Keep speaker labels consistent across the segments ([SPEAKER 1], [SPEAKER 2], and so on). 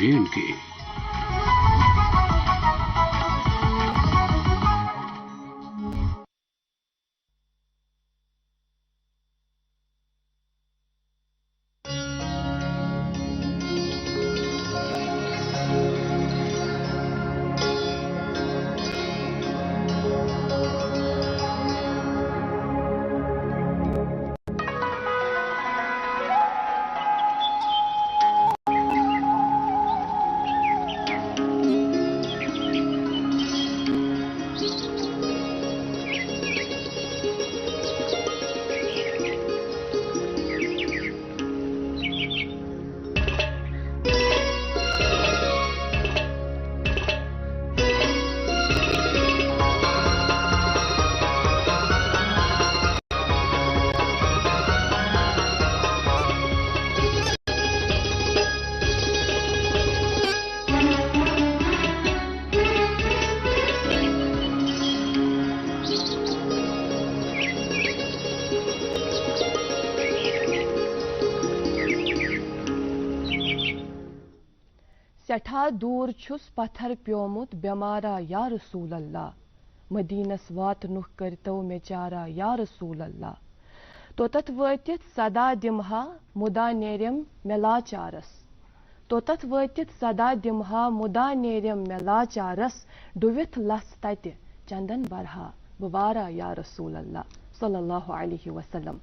[SPEAKER 1] J&K।
[SPEAKER 2] سٹھا دور چھس پتھر پیومت بیمارا یا رسول اللہ مدینس واتنک کرتو مے چارا یا رسول اللہ توتت واتت صدا دمہا مدا نیرم مے لاچارس توتت واتت صدا دمہا مدا نیرم مے لاچارس ڈویتھ لس تتہ چندن برہا بوارا یا رسول اللہ صلی اللہ علیہ وسلم۔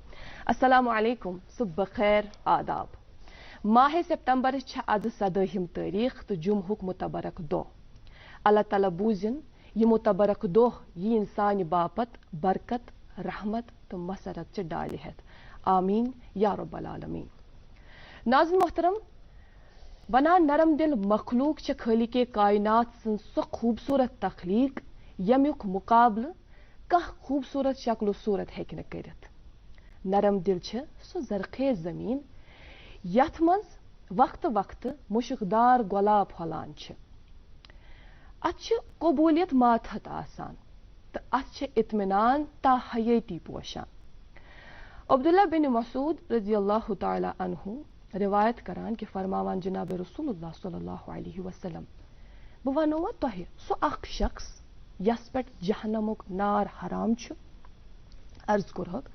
[SPEAKER 2] السلام علیکم، صبح بخیر، آداب۔ ماہ سپتمبر آز 17 تاریخ تو جمعہ متبرک دہ۔ اللہ تعالیٰ بوزن یہ متبرک دہ یہ سانہ باپت برکت رحمت تو مسرت چہ ڈالہ ہتھ، آمین یا رب العالمین۔ ناظرین محترم، ونان نرم دل مخلوق چھ خالق کائنات سن سو خوبصورت تخلیق یمیک مقابلہ کانٛہہ خوبصورت شکل و صورت ہیکہ نہ کرتھ۔ نرم دل چھ سو زرخیز زمین یتھ منز وقت وقت مشکدار گلاب پھلان چھ۔ ات چھ قبولیت ماتحت آسان تو ات چھ اطمینان تا حیاتی پوشان۔ عبداللہ بن مسعود رضی اللہ تعالی عنہ روایت کران کہ فرماوان جناب رسول اللہ صلی اللہ علیہ وسلم بہ ونو تہ سو اخ شخص یس پہ جہنمک نار حرام چھ۔ عرض کورہک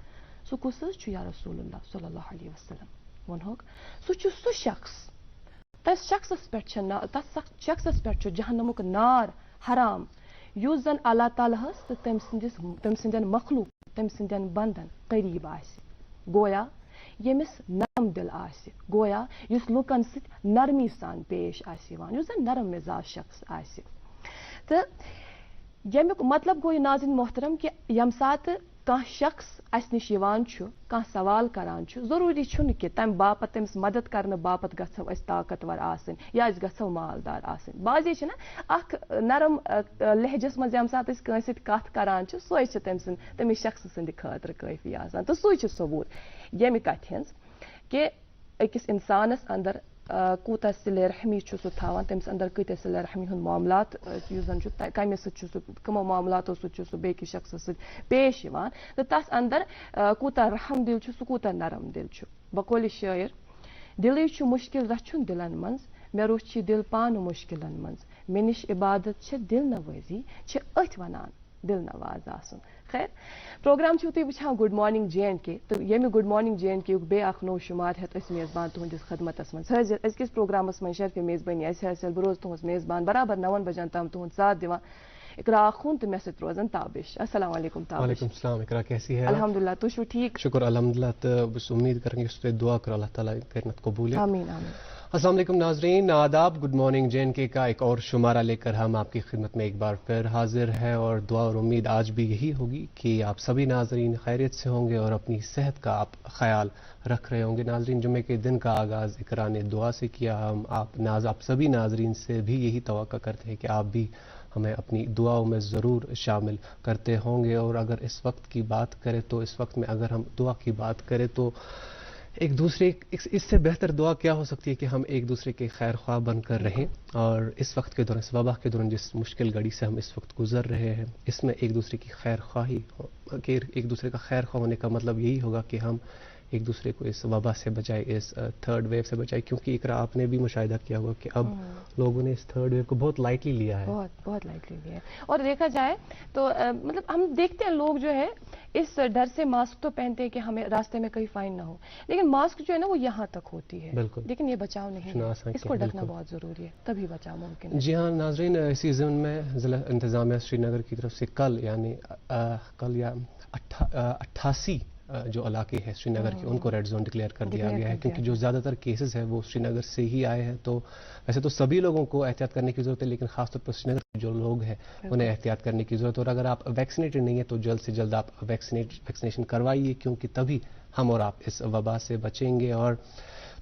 [SPEAKER 2] سو کس چھ یا رسول اللہ صلی اللہ علیہ وسلم؟ ونہوک سہ شخص تس شخصس پہ جہنمک نار حرام یس زن اللہ تعالیٰ تو تم سندین مخلوق تم سندین بندن قریب آس، گویا یمس نرم دل آس، گویا یس لوکن ست نرمی سان پیش آس یوان، یس زن نرم مزاج شخص آس۔ تو یمیک مطلب گو یہ ناظرین محترم کہ یم سات کانٛہہ شخص اس نش یوان چھُ کانٛہہ سوال کران چھُ، ضروری چھُنہٕ کہ تمہ باپت تمس مدد کرنہٕ باپت گژھو أسۍ طاقتور آسٕنۍ یا أسۍ گژھو مالدار آسٕنۍ۔ بعضے چھِ نا اکھ نرم لہجس منٛز ییٚمہِ ساتہٕ أسۍ کٲنٛسہِ سۭتۍ کتھ کران چھِ سۄے چھِ تٔمِس شخصہٕ سٕنٛدِ خٲطرٕ کٲفی آسان، تہٕ سُے چھُ ثبوٗت ییٚمہِ کتھِ ہٕنٛز کہ أکِس انسانس اندر کوٗتاہ صلہ رحمی چھُ سُہ تھاوان، تٔمِس اندر کۭتیاہ صلہ رحمی ہُنٛد معاملات یُس زن چھُ کمہِ سۭتۍ چھُ سُہ کٕمو معاملاتو سۭتۍ چھُ سُہ بیٚکِس شخصس سۭتۍ پیش یِوان، تہٕ تس اندر کوٗتاہ رحم دل چھُ سُہ کوٗتاہ نرم دل چھُ۔ بقولِ شٲعر دلٕے چھُ مشکل رچھُن دلن منٛز مےٚ روٚچھ یہِ دل پانہٕ مشکلن منٛز مےٚ نِش عبادت چھِ دل نوٲزی چھِ أتھۍ ونان دل نواز آسُن۔ خیر پروگرام چھُو تُہۍ وٕچھان گُڈ مارننگ J&K تہٕ ییٚمہِ گُڈ مارننگ J&K یُک بیٚیہِ اکھ نوٚو شُمار ہٮ۪تھ أسۍ میزبان تُہنٛدِس خدمتس منٛز حٲضِر۔ أزکِس پروگرامس منٛز شرفہِ میزبٲنی اسہِ حٲصِل بہٕ روزٕ تُہنٛز میزبان برابر 9 بجن تام تُہُنٛد ساتھ دِوان اقرا آخوٗن تہٕ مےٚ سۭتۍ روزان تابش۔ السلام علیکم تابش۔
[SPEAKER 3] وعلیکم السلام اقرا، کیسی ہے؟
[SPEAKER 2] الحمدللہ، تُہۍ چھِو ٹھیٖک؟
[SPEAKER 3] شکر الحمدللہ، تو بس امید کریں گے اس پہ دعا کرو اللہ تعالیٰ کرنت قبول ہے۔
[SPEAKER 2] آمین آمین۔
[SPEAKER 3] السلام علیکم ناظرین، آداب۔ گڈ مارننگ J&K کا ایک اور شمارہ لے کر ہم آپ کی خدمت میں ایک بار پھر حاضر ہیں، اور دعا اور امید آج بھی یہی ہوگی کہ آپ سبھی ناظرین خیریت سے ہوں گے اور اپنی صحت کا آپ خیال رکھ رہے ہوں گے۔ ناظرین، جمعے کے دن کا آغاز اقرا نے دعا سے کیا، ہم آپ سبھی ناظرین سے بھی یہی توقع کرتے ہیں کہ آپ بھی ہمیں اپنی دعاؤں میں ضرور شامل کرتے ہوں گے۔ اور اگر اس وقت کی بات کریں تو اس وقت میں اگر ہم دعا کی بات کریں تو ایک دوسرے اس سے بہتر دعا کیا ہو سکتی ہے کہ ہم ایک دوسرے کے خیر خواہ بن کر رہیں، اور اس وقت کے دوران، اس وبا کے دوران جس مشکل گھڑی سے ہم اس وقت گزر رہے ہیں، اس میں ایک دوسرے کی خیر خواہی، ایک دوسرے کا خیر خواہ ہونے کا مطلب یہی ہوگا کہ ہم ایک دوسرے کو اس وبا سے بچائے, اس تھرڈ ویو سے بچائے, کیونکہ اقرا آپ نے بھی مشاہدہ کیا ہوا کہ اب لوگوں نے اس تھرڈ ویو کو بہت لائٹلی لیا ہے.
[SPEAKER 2] بہت لائٹلی لیا ہے. اور دیکھا جائے تو مطلب ہم دیکھتے ہیں لوگ جو ہے اس ڈر سے ماسک تو پہنتے ہیں کہ ہمیں راستے میں کہیں فائن نہ ہو, لیکن ماسک جو ہے نا وہ یہاں تک ہوتی ہے.
[SPEAKER 3] بالکل,
[SPEAKER 2] لیکن یہ بچاؤ نہیں ہے, اس کو ڈھکنا بہت ضروری ہے, تبھی بچاؤ ممکن ہے.
[SPEAKER 3] جی ہاں ناظرین, اسی ضمن میں ضلع انتظامیہ سری نگر کی طرف سے کل یعنی کل یا 88 جو علاقے ہیں سری نگر کے ان کو ریڈ زون ڈکلیئر کر دیا گیا ہے, کیونکہ جو زیادہ تر کیسز ہیں وہ سری نگر سے ہی آئے ہیں. تو ویسے تو سبھی لوگوں کو احتیاط کرنے کی ضرورت ہے, لیکن خاص طور پر سری نگر کے جو لوگ ہیں انہیں احتیاط کرنے کی ضرورت ہے. اور اگر آپ ویکسینیٹڈ نہیں ہیں تو جلد سے جلد آپ ویکسینیشن کروائیے, کیونکہ تبھی ہم اور آپ اس وبا سے بچیں گے. اور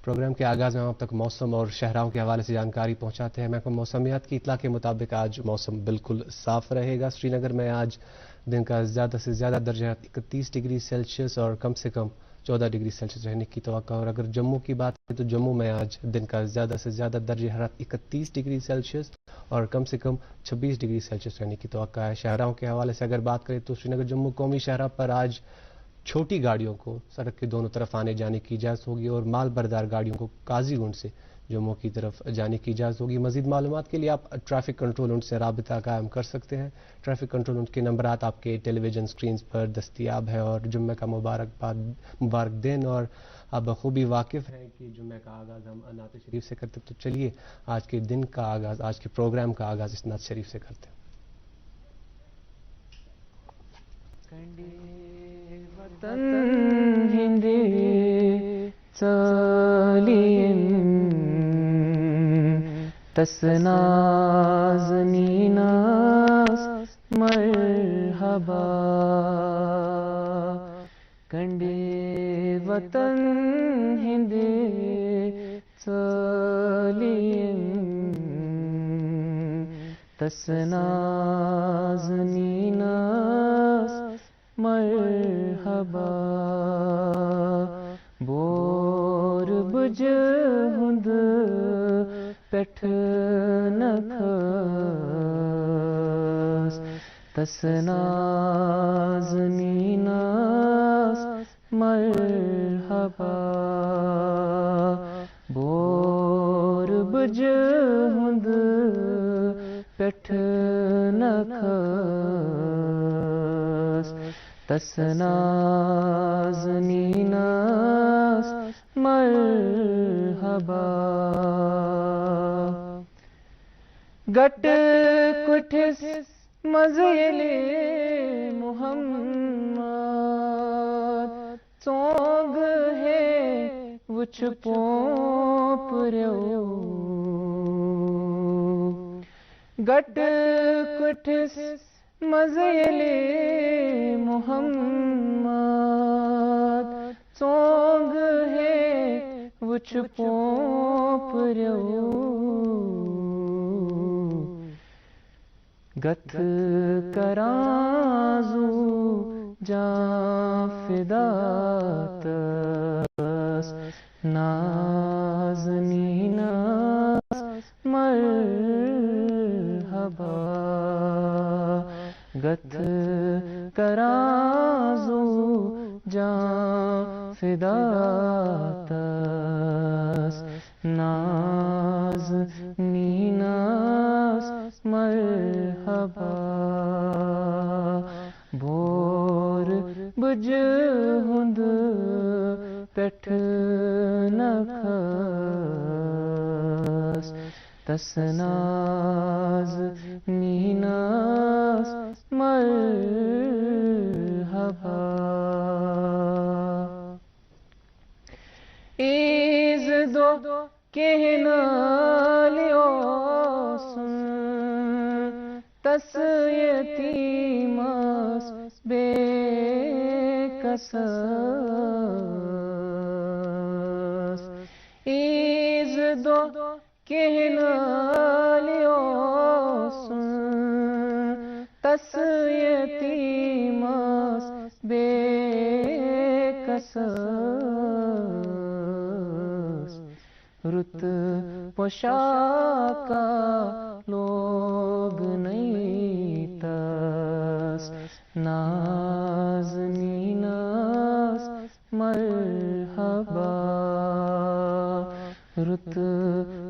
[SPEAKER 3] پروگرام کے آغاز میں ہم اب تک موسم اور شہراؤں کے حوالے سے جانکاری پہنچاتے ہیں. محکمہ موسمیات کی اطلاع کے مطابق آج موسم بالکل صاف رہے گا. سری نگر میں آج دن کا زیادہ سے زیادہ درجہ 31 ڈگری سیلسیس اور کم سے کم 14 ڈگری سیلسیس رہنے کی توقع. اور اگر جموں کی بات کریں تو جموں میں آج دن کا زیادہ سے زیادہ درجہ حرارت 31 ڈگری سیلسیس اور کم سے کم 26 ڈگری سیلسیس رہنے کی توقع ہے. شہراؤں کے حوالے سے اگر بات کریں تو سری نگر جموں قومی شاہراہ پر آج چھوٹی گاڑیوں کو سڑک کے دونوں طرف آنے جانے کی اجازت ہوگی اور مال بردار گاڑیوں کو قاضی گنڈ سے جموں کی طرف جانے کی اجازت ہوگی. مزید معلومات کے لیے آپ ٹریفک کنٹرول یونٹ سے رابطہ قائم کر سکتے ہیں. ٹریفک کنٹرول یونٹ کے نمبرات آپ کے ٹیلی ویژن سکرینز پر دستیاب ہے. اور جمعہ کا مبارک دن, اور آپ بخوبی واقف ہیں کہ جمعہ کا آغاز ہم نعت شریف سے کرتے, تو چلیے آج کے دن کا آغاز, آج کے پروگرام کا آغاز اس نعت شریف سے کرتے ہیں.
[SPEAKER 4] هندي سالين تسنازنيناس مرحبا کنڈے وطن ہندی سالين تسنازنيناس مرحبا بور بج ہند پٹھ نکھس تسنازنیناس مرحبا بور بج ہند پٹھ نکھس تسنازنیناس مرحبا گٹ کٹھس مزیلی محمد سونگ ہے وچھ پوپ ریو گٹ کٹھس مزیلی محمد سونگ ہے وچھ پوپ ریو گتھ کرازو جان فداتس نازنیناس مرحبا گتھ کرازو جان فداتس نازنیناس مرحبا بور بج ہند پٹھ نکھس تسنازنیناس مرحبا ایز دو کہنا لیو سن تس یتیماس بے کسس ایز دو کہنا لیو سن تس یتیماس بے کسس رت پوشاکا لوگ نہیں تس نازنیناس مرحبا رت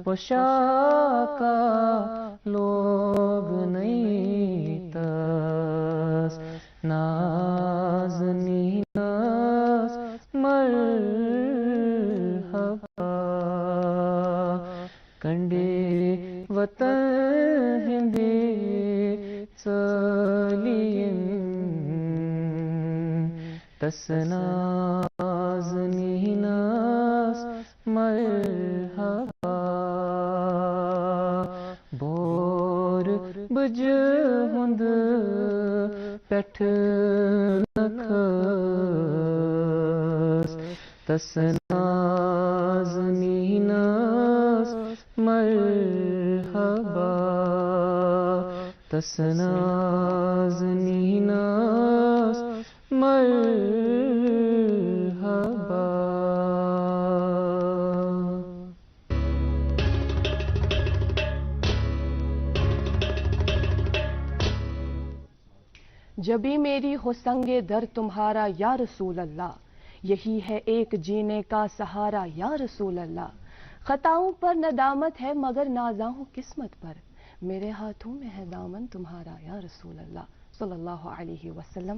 [SPEAKER 4] پوشاکا لوگ نہیں تس نازنی ناز مرحبا کنڈے وطن ہندی چلین تس نازنی ناز مرحبا بور بج ہند پٹھ لکھس تس نازنی ناز مرحبا تس نازنی ناز مرحبا
[SPEAKER 2] جبھی میری ہو سنگے در تمہارا یا رسول اللہ، یہی ہے ایک جینے کا سہارا یا رسول اللہ، خطاؤں پر ندامت ہے مگر نازاں ہوں قسمت پر، میرے ہاتھوں میں ہے دامن تمہارا یا رسول اللہ صلی اللہ علیہ وسلم۔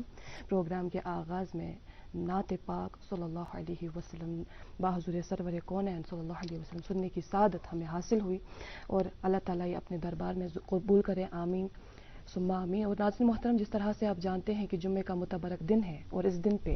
[SPEAKER 2] پروگرام کے آغاز میں نعت پاک صلی اللہ علیہ وسلم بحضور سرور کونین صلی اللہ علیہ وسلم سننے کی سعادت ہمیں حاصل ہوئی، اور اللہ تعالیٰ یہ اپنے دربار میں قبول کرے، آمین ثم آمین۔ اور ناظرین محترم، جس طرح سے آپ جانتے ہیں کہ جمعے کا متبرک دن ہے، اور اس دن پہ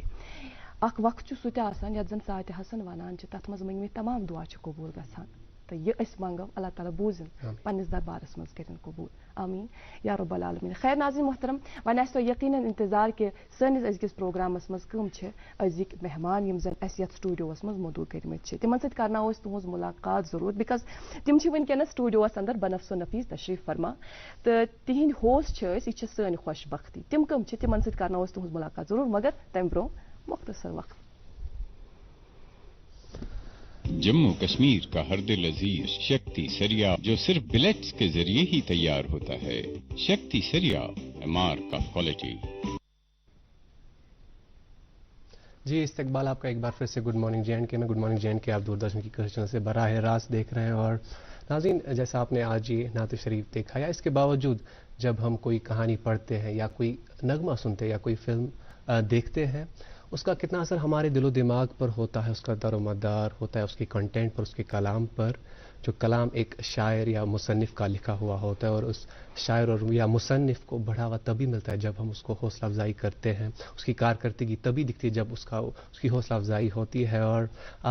[SPEAKER 2] اخ وقت سہ تہ آسان یتھ زن ساعت حسن ونان تت مز منگمت تمام دعا قبول گژھان، تو یہ اس منگو اللہ تعالیٰ بوزن پنس دربارس مز کرن قبول، آمین یا رب العالمین۔ خیر ناظرین محترم، ون آسہِ تۄہہِ یقیناً انتظار کہ سٲنِس أزکِس پروگرامس مز کم چھِ أزِکۍ مہمان یم زن اَسہِ یتھ سٹوڈیوس مز موٗجوٗد کٔرمٕتۍ چھِ، تمن سۭتۍ کرناوو أسۍ تُہنٛز ملاقات ضروٗر، بِکاز تم چھِ ونکیٚنس سٹوڈیوس اندر بنفس و نفیس تشریف فرما، تہٕ تِہنٛدۍ ہوسٹ چھِ أسۍ، یہِ چھِ سٲنۍ خوش بختی، تم کم چھِ تمن سۭتۍ کرناوو أسۍ تُہنٛز ملاقات ضروٗر، مگر تمہِ برونٛہہ مختصر وقت۔
[SPEAKER 5] جموں کشمیر کا ہر دل عزیز شکتی سریا جو صرف بلیٹس کے ذریعے ہی تیار ہوتا ہے، Shakti Sariya mark of quality.
[SPEAKER 3] جی استقبال آپ کا ایک بار پھر سے گڈ مارننگ جے اینڈ کے میں، گڈ مارننگ جے اینڈ کے آپ دوردرشن کی کششوں سے براہ راست دیکھ رہے ہیں۔ اور ناظرین، جیسا آپ نے آج یہ نعت شریف دیکھا، یا اس کے باوجود جب ہم کوئی کہانی پڑھتے ہیں یا کوئی نغمہ سنتے ہیں یا کوئی فلم دیکھتے ہیں، اس کا کتنا اثر ہمارے دل و دماغ پر ہوتا ہے، اس کا دار و مدار ہوتا ہے اس کے کنٹینٹ پر، اس کے کلام پر، جو کلام ایک شاعر یا مصنف کا لکھا ہوا ہوتا ہے، اور اس شاعر اور یا مصنف کو بڑھاوا تبھی ملتا ہے جب ہم اس کو حوصلہ افزائی کرتے ہیں، اس کی کارکردگی تبھی دکھتی ہے جب اس کی حوصلہ افزائی ہوتی ہے۔ اور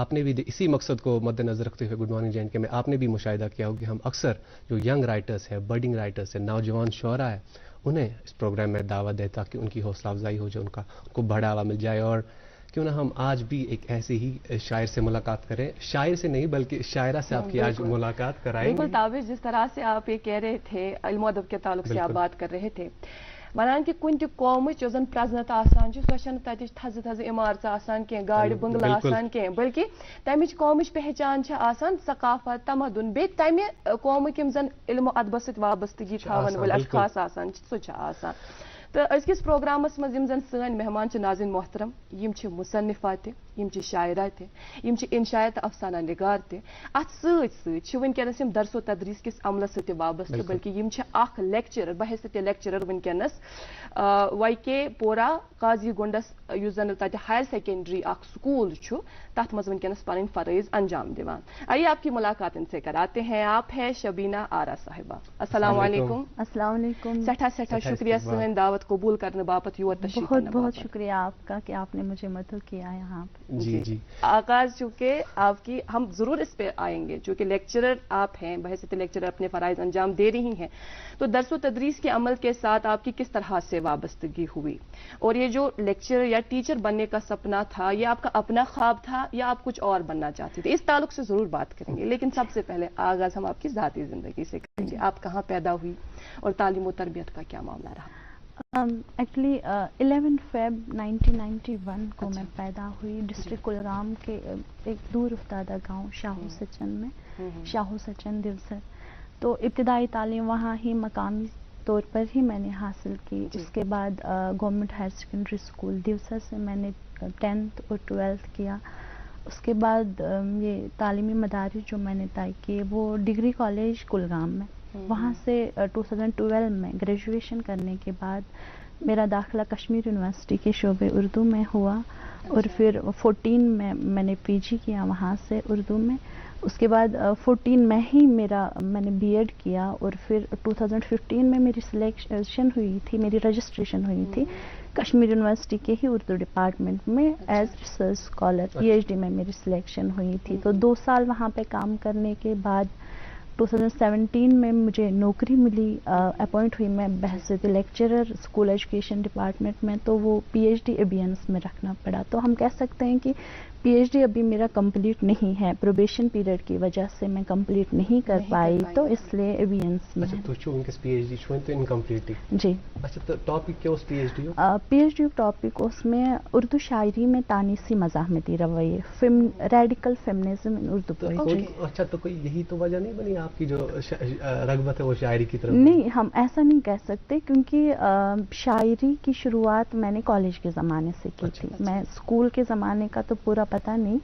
[SPEAKER 3] آپ نے بھی اسی مقصد کو مد نظر رکھتے ہوئے گڈ مارننگ جے اینڈ کے میں آپ نے بھی مشاہدہ کیا ہو کہ ہم اکثر جو ینگ رائٹرس ہیں، برڈنگ رائٹرس ہیں، نوجوان شعراء ہیں، انہیں اس پروگرام میں دعوت دے تاکہ ان کی حوصلہ افزائی ہو جائے، ان کو بڑھاوا مل جائے۔ اور کیوں نہ ہم آج بھی ایک ایسے ہی شاعر سے ملاقات کریں، شاعر سے نہیں بلکہ شاعرہ سے آپ کی آج ملاقات کرائیں گے۔
[SPEAKER 2] بالکل تابش، جس طرح سے آپ یہ کہہ رہے تھے، علم و ادب کے تعلق سے آپ بات کر رہے تھے، ونان کہ کن تہ قومچ یۄس زن پرزنت آسان چھِ سۄ چھنہٕ تتِچ تھزٕ تھزٕ عمارژٕ آسان کینٛہہ، گاڑِ بنگلہٕ آسان کینٛہہ، بلکہ تمِچ قومٕچ پہچان چھِ آسان ثقافت، تمدُن، بیٚیہِ تمہِ قومٕکۍ یِم زن علم و ادبس سۭتۍ وابستگی تھاون وٲلۍ اشخاص آسان چھِ، سُہ چھِ آسان۔ تو أزکِس پروگرامس منٛز یِم زن سٲنۍ مہمان چھِ ناظرین محترم، یِم چھِ مصنفات تہِ، یِم چھِ شاعرہ تہِ، یِم چھِ انشاء تہٕ افسانہ نگار تہِ، اتھ سۭتۍ سۭتۍ چھِ ونکیٚنس یِم درس و تدریس کِس عملس سۭتۍ تہِ وابستہٕ، بلکہ یِم چھِ اکھ لیکچرر بحیثیت لیکچرر ونکیٚنس وائی کے پورہ قاضی گنڈس یُس زن تتہِ ہائر سیکنڈری اکھ سکول چھُ، تتھ منٛز ونکیٚنس پنٕنۍ فرائض انجام دِوان۔ آئیے آپ کی ملاقات ان سے کراتے ہیں، آپ ہے شبینہ آرا صاحبہ۔ السلام علیکم۔
[SPEAKER 6] السلام علیکم۔
[SPEAKER 2] سٹھا شکریہ سٲنۍ دعوت قبول کرنے باپت یور تشریف
[SPEAKER 6] بہت
[SPEAKER 2] لانے
[SPEAKER 6] بہت
[SPEAKER 2] باپت۔
[SPEAKER 6] شکریہ آپ کا کہ آپ نے مجھے مدعو کیا یہاں پہ۔
[SPEAKER 3] جی
[SPEAKER 2] آغاز چونکہ آپ کی، ہم ضرور اس پہ آئیں گے، چونکہ لیکچرر آپ ہیں، بحیثیت لیکچرر اپنے فرائض انجام دے رہی ہیں، تو درس و تدریس کے عمل کے ساتھ آپ کی کس طرح سے وابستگی ہوئی، اور یہ جو لیکچرر یا ٹیچر بننے کا سپنا تھا، یہ آپ کا اپنا خواب تھا یا آپ کچھ اور بننا چاہتے تھے؟ اس تعلق سے ضرور بات کریں گے، لیکن سب سے پہلے آغاز ہم آپ کی ذاتی زندگی سے کریں گے۔ آپ کہاں پیدا ہوئی اور تعلیم و تربیت کا کیا معاملہ رہا؟
[SPEAKER 6] ایکچولی 11 فیب 1991 کو میں پیدا ہوئی ڈسٹرکٹ کلگام کے ایک دور افتادہ گاؤں شاہو سچن میں، شاہو سچن دیوسر۔ تو ابتدائی تعلیم وہاں ہی مقامی طور پر ہی میں نے حاصل کی۔ اس کے بعد government higher secondary school Devsar سے میں نے 10th اور 12th کیا. اس کے بعد یہ تعلیمی مدارس جو میں نے طے کیے وہ ڈگری کالج کلگام میں. وہاں سے 2012 میں گریجویشن کرنے کے بعد میرا داخلہ کشمیر یونیورسٹی کے شعبے اردو میں ہوا اور پھر 14 میں نے پی جی کیا وہاں سے اردو میں. اس کے بعد 14 میں ہی میں نے بی ایڈ کیا اور پھر 2015 میں میری سلیکشن ہوئی تھی, میری رجسٹریشن ہوئی تھی کشمیر یونیورسٹی کے ہی اردو ڈپارٹمنٹ میں as research scholar P H D میں میری سلیکشن ہوئی تھی. تو 2 سال وہاں پہ کام کرنے کے بعد 2017 میں مجھے نوکری ملی, اپوائنٹ ہوئی میں بحیثیت لیکچرر اسکول ایجوکیشن ڈپارٹمنٹ میں. تو وہ پی ایچ ڈی ایبینس میں رکھنا پڑا. تو ہم کہہ سکتے ہیں کہ پی ایچ ڈی ابھی میرا کمپلیٹ نہیں ہے, پروبیشن پیریڈ کی وجہ سے میں کمپلیٹ نہیں کر پائی, تو اس لیے ایبینس میں.
[SPEAKER 3] اچھا, تو چھو انکس پی ایچ ڈی چھو تو انکمپلیٹ
[SPEAKER 6] جی.
[SPEAKER 3] اچھا, تو ٹاپک کیا اس P H D
[SPEAKER 6] P H D topic اس میں اردو شاعری میں تانیسی مزاحمتی رویے, radical feminism in Urdu poetry.
[SPEAKER 3] اچھا, تو کوئی یہی تو وجہ نہیں بنی آپ کی جو رغبت ہے وہ شاعری کی طرف؟
[SPEAKER 6] نہیں, ہم ایسا نہیں کہہ سکتے کیونکہ شاعری کی شروعات میں نے کالج کے زمانے سے کی تھی. میں اسکول کے زمانے کا تو پورا پتہ نہیں,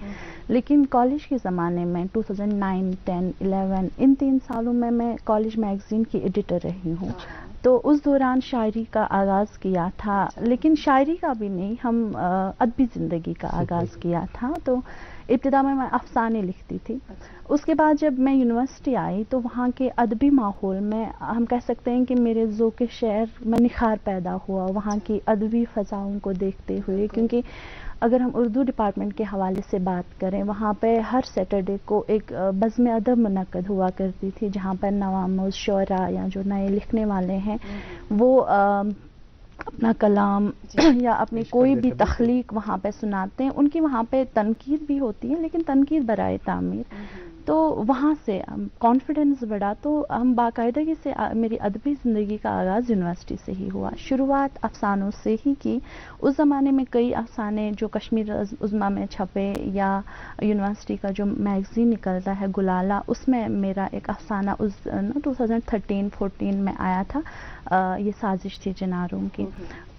[SPEAKER 6] لیکن کالج کے زمانے میں 2009, 10, 11 ان 3 سالوں میں کالج میگزین کی ایڈیٹر رہی ہوں. تو اس دوران شاعری کا آغاز کیا تھا, لیکن شاعری کا بھی نہیں, ہم ادبی زندگی کا آغاز کیا تھا. تو ابتدا میں افسانے لکھتی تھی. اس کے بعد جب میں یونیورسٹی آئی تو وہاں کے ادبی ماحول میں ہم کہہ سکتے ہیں کہ میرے ذوق شعر میں نکھار پیدا ہوا وہاں کی ادبی فضاؤں کو دیکھتے ہوئے. کیونکہ اگر ہم اردو ڈپارٹمنٹ کے حوالے سے بات کریں, وہاں پہ ہر سیٹرڈے کو ایک بزم ادب منعقد ہوا کرتی تھی جہاں پر نواموز شعراء یا جو نئے لکھنے والے ہیں وہ اپنا کلام یا اپنی کوئی بھی تخلیق وہاں پہ سناتے ہیں. ان کی وہاں پہ تنقید بھی ہوتی ہے, لیکن تنقید برائے تعمیر. تو وہاں سے کانفیڈنس بڑھا, تو ہم باقاعدگی سے میری ادبی زندگی کا آغاز یونیورسٹی سے ہی ہوا. شروعات افسانوں سے ہی کی. اس زمانے میں کئی افسانے جو کشمیر عظمیٰ میں چھپے یا یونیورسٹی کا جو میگزین نکلتا ہے گلالہ, اس میں میرا ایک افسانہ 2013-14 میں آیا تھا, یہ سازش تھی جناروں کی.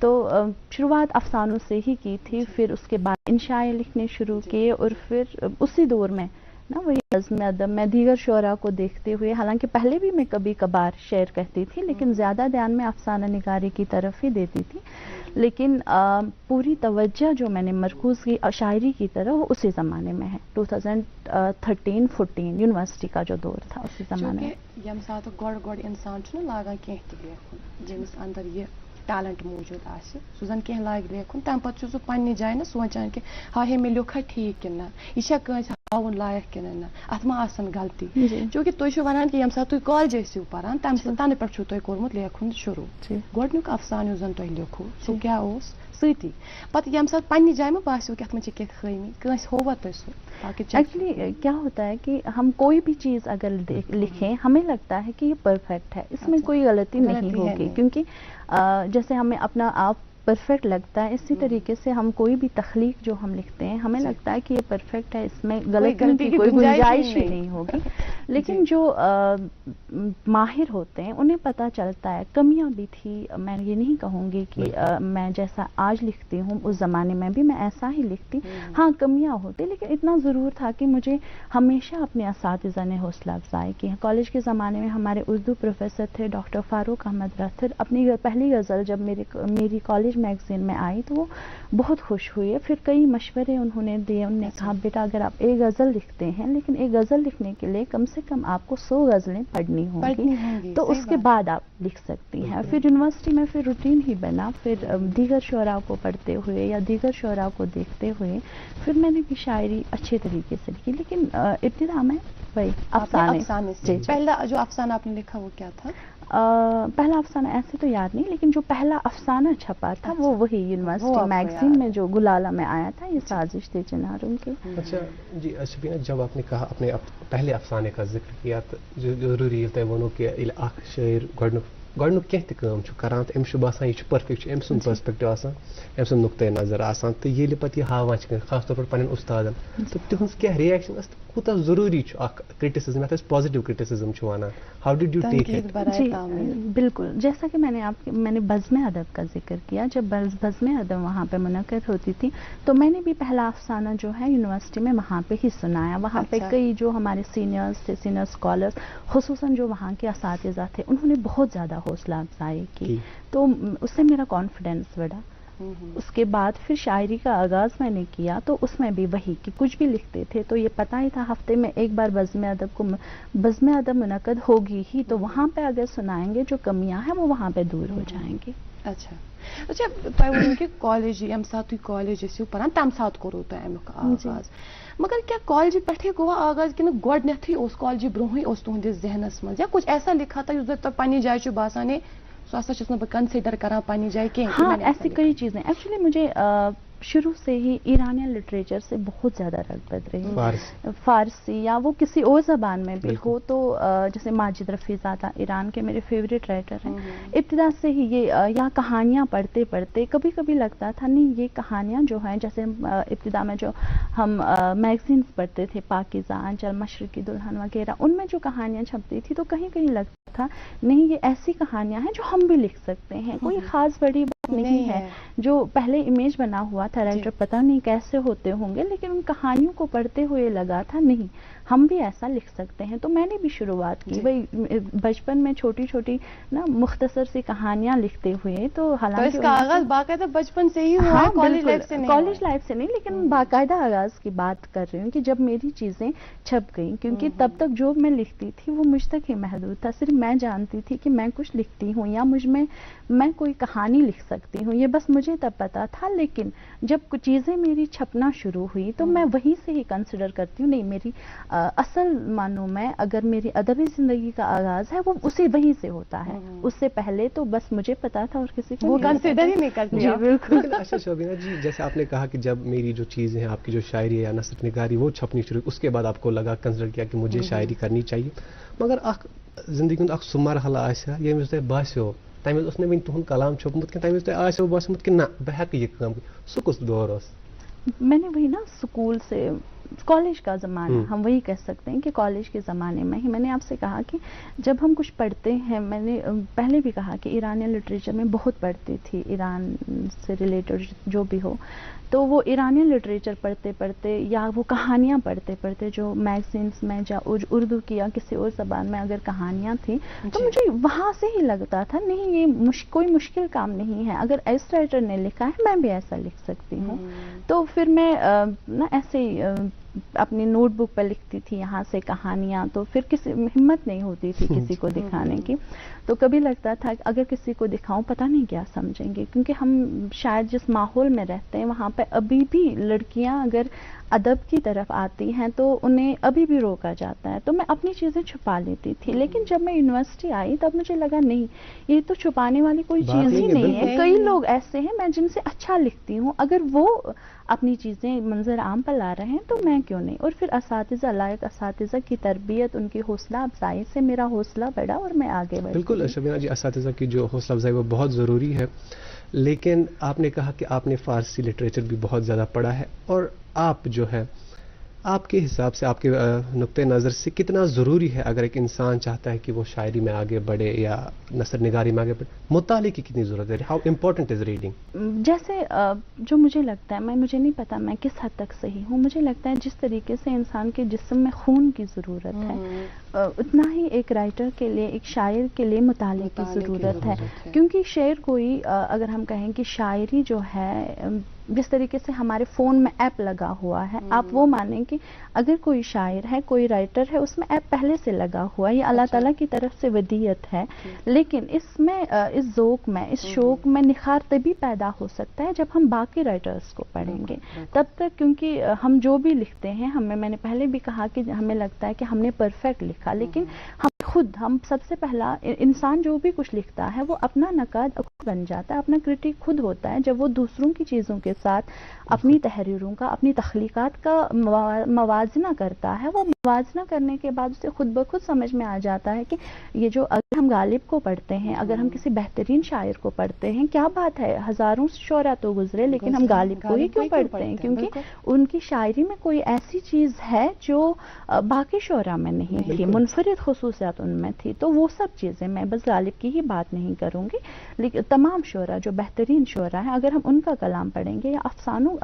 [SPEAKER 6] تو شروعات افسانوں سے ہی کی تھی. پھر اس کے بعد انشائے لکھنے شروع کیے اور پھر اسی دور میں وہی بزم ادب میں دیگر شعراء کو دیکھتے ہوئے, حالانکہ پہلے بھی میں کبھی کبھار شعر کہتی تھی لیکن زیادہ دھیان میں افسانہ نگاری کی طرف ہی دیتی تھی, لیکن پوری توجہ جو میں نے مرکوز کی شاعری کی طرف وہ اسی زمانے میں ہے. 2013-14 یونیورسٹی کا جو دور تھا اسی زمانے میں.
[SPEAKER 2] یم سات گۄڈٕ انسان چھُنہ لاگان کینٛہہ تہِ لیکھُن جٔمِس اندر یہِ ٹیلنٹ موٗجوٗد آسہِ, سُہ زن کینٛہہ لاگہِ لیکھُن, تمہِ پتہٕ چھُ سُہ پننہِ جایہِ نہ سونٛچان کہِ ہاے مےٚ لیوٚکھا ٹھیٖک کِنہٕ نہ, یہِ چھا کٲنٛسہِ ہاوُن لایق کِنہٕ نہ, اتھ ما آسن غلطی. چوٗنٛکہِ تُہۍ چھِو ونان کہِ ییٚمہِ ساتہٕ تُہۍ کالج ٲسِو پران تنہٕ پٮ۪ٹھ چھُو تۄہہِ کوٚرمُت لیکھُن شروٗع. گۄڈنیُک افسانہٕ یُس زن تۄہہِ لیوٚکھوُ سُہ کیٛاہ اوس سۭتی, پتہٕ ییٚمہِ ساتہٕ پننہِ جایہِ ما باسیو کہ اتھ منٛز چھِ کینٛہہ خٲمی, کٲنٛسہِ ہووا تۄہہِ سُہ؟
[SPEAKER 6] ایکچولی کیا ہوتا ہے کہ ہم کوئی بھی چیز اگر لکھیں ہمیں لگتا ہے کہ یہ پرفیکٹ ہے, اس میں کوئی غلطی نہیں ہوگی, کیونکہ جیسے ہمیں اپنا آپ پرفیکٹ لگتا ہے اسی طریقے سے ہم کوئی بھی تخلیق جو ہم لکھتے ہیں ہمیں لگتا ہے کہ یہ پرفیکٹ ہے, اس میں غلطی کی کوئی گنجائش ہی نہیں ہوگی. لیکن جو ماہر ہوتے ہیں انہیں پتہ چلتا ہے کمیاں بھی تھی. میں یہ نہیں کہوں گی کہ میں جیسا آج لکھتی ہوں اس زمانے میں بھی میں ایسا ہی لکھتی, ہاں کمیاں ہوتی, لیکن اتنا ضرور تھا کہ مجھے ہمیشہ اپنے اساتذہ نے حوصلہ افزائی کی. کالج کے زمانے میں ہمارے اردو پروفیسر تھے ڈاکٹر فاروق احمد راتھر, اپنی پہلی غزل جب میری کالج میگزین میں آئی تو وہ بہت خوش ہوئے. پھر کئی مشورے انہوں نے دیے, انہوں نے کہا بیٹا اگر آپ ایک غزل لکھتے ہیں, لیکن ایک غزل لکھنے کے لیے کم سے کم آپ کو 100 غزلیں پڑھنی ہوں گی, تو اس کے بعد آپ لکھ سکتی ہیں. پھر یونیورسٹی میں پھر روٹین ہی بنا, پھر دیگر شعراء کو پڑھتے ہوئے یا دیگر شعراء کو دیکھتے ہوئے پھر میں نے بھی شاعری اچھے طریقے سے لکھی. لیکن ابتدا میں وہی افسانے سے.
[SPEAKER 2] پہلا جو افسانہ آپ نے لکھا وہ کیا تھا؟
[SPEAKER 6] پہلا افسانہ ایسے تو یاد نہیں, لیکن جو پہلا افسانہ چھپا تھا وہ وہی یونیورسٹی میگزین میں جو گلالہ میں آیا تھا, یہ سازش تھی چناروں کی.
[SPEAKER 3] اچھا جی شبینہ, جب آپ نے کہا اپنے پہلے افسانے کا ذکر کیا تو ضروری ہوتا ہے وہ کہ اخ شعر گۄڈنیُک گۄڈنیُک کینٛہہ تہِ کٲم چھُ کران تہٕ أمِس چھُ باسان یہِ چھُ پٔرفیکٹ چھُ أمۍ سُنٛد پٔرسپیکٹِو آسان أمۍ سُنٛد نقطۂ نظر آسان تہٕ ییٚلہِ پَتہٕ یہِ ہاوان چھِ خاص طور پر پنٛنٮ۪ن اُستادن تہٕ تِہٕنٛز کیٛاہ رِیکشن ٲس تہٕ کوٗتاہ ضروٗری چھُ اکھ کرٹِسزم یَتھ أسۍ پازِٹِو کرٹِسزم چھِ وَنان how did you take it?
[SPEAKER 6] جی بالکل، جیسا کہ میں نے بزم ادب کا ذکر کیا، جب بزم ادب وہاں پہ منعقد ہوتی تھی تو میں نے بھی پہلا افسانہ جو ہے یونیورسٹی میں وہاں پہ ہی سنایا. وہاں پہ کئی جو ہمارے سینئرز تھے، سینئر اسکالرس، خصوصاً جو وہاں کے اساتذہ تھے، انہوں نے بہت زیادہ حوصلہ افزائی کی، تو اس سے میرا کانفیڈینس بڑھا. اس کے بعد پھر شاعری کا آغاز میں نے کیا تو اس میں بھی وہی کہ کچھ بھی لکھتے تھے تو یہ پتہ ہی تھا ہفتے میں ایک بار بزم ادب منعقد ہوگی ہی، تو وہاں پہ اگر سنائیں گے جو کمیاں ہیں وہ وہاں پہ دور ہو جائیں گی.
[SPEAKER 2] اچھا تۄہہِ ووٚنوٕ کہ کالج ییٚمہِ ساتہٕ تُہۍ کالج ٲسِو پران تَمہِ ساتہٕ کوٚروٕ تۄہہِ امیُک آغاز، مگر کیا کالجہِ پٮ۪ٹھٕے گوٚوا آغاز کِنہٕ گۄڈنٮ۪تھٕے اوس کالجہِ برونٛہٕے اوس تُہنٛدِس ذہنس منٛز یا کچھ ایسا لکھا تھا یُس تۄہہِ پننہِ جایہِ چھُ باسان ہے سُہ ہسا چھُس نہٕ بہٕ کنسیڈر کران پننہِ جایہِ کینٛہہ؟
[SPEAKER 6] ہاں ایسی کئی چیزیں ایکچولی مجھے شروع سے ہی ایرانین لٹریچر سے بہت زیادہ رغبت رہی، فارسی یا وہ کسی اور زبان میں بھی ہو. تو جیسے ماجد رفیع زادہ ایران کے میرے فیوریٹ رائٹر ہیں. ابتدا سے ہی یہ یا کہانیاں پڑھتے پڑھتے کبھی کبھی لگتا تھا نہیں یہ کہانیاں جو ہیں، جیسے ابتدا میں جو ہم میگزینس پڑھتے تھے پاکیزہ، انچل مشرقی دلہن وغیرہ، ان میں جو کہانیاں چھپتی تھی تو کہیں کہیں لگتا تھا نہیں یہ ایسی کہانیاں ہیں جو ہم بھی لکھ سکتے ہیں، کوئی خاص بڑی بات نہیں ہے. جو پہلے امیج بنا ہوا تھا رائٹر پتہ نہیں کیسے ہوتے ہوں گے، لیکن ان کہانیوں کو پڑھتے ہوئے لگا تھا نہیں ہم بھی ایسا لکھ سکتے ہیں. تو میں نے بھی شروعات کی بھائی بچپن میں چھوٹی چھوٹی نا مختصر سی کہانیاں لکھتے ہوئے. تو حالانکہ
[SPEAKER 2] اس کا آغاز باقاعدہ بچپن سے ہی ہوا ہے، کالج لائف سے نہیں؟
[SPEAKER 6] کالج لائف سے نہیں، لیکن باقاعدہ آغاز کی بات کر رہی ہوں کہ جب میری چیزیں چھپ گئیں، کیونکہ تب تک جو میں لکھتی تھی وہ مجھ تک ہی محدود تھا. صرف میں جانتی تھی کہ میں کچھ لکھتی ہوں یا میں کوئی کہانی لکھ سکتی ہوں، یہ بس مجھے تب پتا تھا. لیکن جب کچھ چیزیں میری چھپنا شروع ہوئی تو میں وہیں سے ہی کنسیڈر کرتی ہوں نہیں میری اصل معنوں میں اگر میری ادبی زندگی کا آغاز ہے وہ وہیں سے ہوتا ہے. اس سے پہلے تو بس مجھے پتا تھا اور کسی کو
[SPEAKER 2] وہ کنسیڈر ہی نہیں کرتی.
[SPEAKER 6] جی بالکل.
[SPEAKER 3] اچھا شوبینا جی، جیسے آپ نے کہا کہ جب میری جو چیزیں ہیں آپ کی جو شاعری یا نثر نگاری وہ چھپنی شروع، اس کے بعد آپ کو لگا کنسیڈر کیا کہ مجھے شاعری کرنی چاہیے. مگر اخ زندگی ہُنٛد اکھ سُہ مرحلہ آسہِ ہا ییٚمہِ وِزِ تۄہہِ باسیو تَمہِ وِزِ اوس نہٕ وٕنہِ تُہُنٛد کلام چھوٚپمُت کینٛہہ، تَمہِ وِزِ تۄہہِ آسیو باسیومُت کہ نہ بہٕ ہٮ۪کہٕ یہِ کٲم کٔرِتھ، سُہ کُس دور اوس؟
[SPEAKER 6] میں نے وہی نا اسکول سے کالج کا زمانہ ہم وہی کہہ سکتے ہیں کہ کالج کے زمانے میں ہی میں نے آپ سے کہا کہ جب ہم کچھ پڑھتے ہیں، میں نے پہلے بھی کہا کہ ایرانین لٹریچر میں بہت پڑھتی تھی، ایران سے ریلیٹڈ جو بھی ہو، تو وہ ایرانین لٹریچر پڑھتے پڑھتے یا وہ کہانیاں پڑھتے پڑھتے جو میگزینس میں یا اردو کی یا کسی اور زبان میں اگر کہانیاں تھیں تو مجھے وہاں سے ہی لگتا تھا نہیں یہ کوئی مشکل کام نہیں ہے، اگر اس رائٹر نے لکھا ہے میں بھی ایسا لکھ سکتی ہوں. تو پھر میں نا ایسے ہی اپنی نوٹ بک پہ لکھتی تھی یہاں سے کہانیاں، تو پھر کسی ہمت نہیں ہوتی تھی کسی کو دکھانے کی. تو کبھی لگتا تھا کہ اگر کسی کو دکھاؤں پتہ نہیں کیا سمجھیں گے، کیونکہ ہم شاید جس ماحول میں رہتے ہیں وہاں پہ ابھی بھی لڑکیاں اگر ادب کی طرف آتی ہیں تو انہیں ابھی بھی روکا جاتا ہے. تو میں اپنی چیزیں چھپا لیتی تھی، لیکن جب میں یونیورسٹی آئی تب مجھے لگا نہیں یہ تو چھپانے والی کوئی چیز ہی نہیں ہے. کئی لوگ ایسے ہیں میں جن سے اچھا لکھتی ہوں، اگر وہ اپنی چیزیں منظر عام پر لا رہے ہیں تو میں کیوں نہیں. اور پھر اساتذہ لائق اساتذہ کی تربیت، ان کی حوصلہ افزائی سے میرا حوصلہ بڑھا اور میں آگے بڑھی.
[SPEAKER 3] بالکل شبینہ جی، اساتذہ کی جو حوصلہ افزائی وہ بہت ضروری ہے، لیکن آپ نے کہا کہ آپ نے فارسی لٹریچر بھی بہت زیادہ پڑھا ہے، اور آپ جو ہے آپ کے حساب سے آپ کے نقطۂ نظر سے کتنا ضروری ہے اگر ایک انسان چاہتا ہے کہ وہ شاعری میں آگے بڑھے یا نثر نگاری میں آگے بڑھے، مطالعے کی کتنی ضرورت ہے؟ How important is reading?
[SPEAKER 6] جیسے جو مجھے لگتا ہے، مجھے نہیں پتا میں کس حد تک صحیح ہوں، مجھے لگتا ہے جس طریقے سے انسان کے جسم میں خون کی ضرورت ہے اتنا ہی ایک رائٹر کے لیے، ایک شاعر کے لیے مطالعے کی ضرورت ہے. کیونکہ شعر کوئی اگر ہم کہیں کہ شاعری جو ہے جس طریقے سے ہمارے فون میں ایپ لگا ہوا ہے، آپ وہ مانیں کہ اگر کوئی شاعر ہے، کوئی رائٹر ہے، اس میں ایپ پہلے سے لگا ہوا ہے، یہ اللہ تعالیٰ کی طرف سے ودیت ہے. لیکن اس میں اس ذوق میں، اس شوق میں نکھار تبھی پیدا ہو سکتا ہے جب ہم باقی رائٹرز کو پڑھیں گے. تب تک کیونکہ ہم جو بھی لکھتے ہیں میں نے پہلے بھی کہا کہ ہمیں لگتا ہے کہ ہم نے پرفیکٹ لکھا، لیکن ہم سب سے پہلا انسان جو بھی کچھ لکھتا ہے وہ اپنا نقاد خود بن جاتا ہے، اپنا کرٹک خود ہوتا ہے. جب وہ دوسروں کی چیزوں کے ساتھ اپنی تحریروں کا، اپنی تخلیقات کا موازنہ کرتا ہے، وہ موازنہ کرنے کے بعد اسے خود بخود سمجھ میں آ جاتا ہے کہ یہ جو اگر ہم غالب کو پڑھتے ہیں, اگر ہم کسی بہترین شاعر کو پڑھتے ہیں, کیا بات ہے ہزاروں شعراء تو گزرے لیکن ہم غالب کو ہی کیوں پڑھتے ہیں, کیونکہ ان کی شاعری میں کوئی ایسی چیز ہے جو باقی شعراء میں نہیں تھی, منفرد خصوصیات ان میں تھی. تو وہ سب چیزیں, میں بس غالب کی ہی بات نہیں کروں گی, لیکن تمام شعراء جو بہترین شعراء ہیں, اگر ہم ان کا کلام پڑھیں گے, یا افسانوں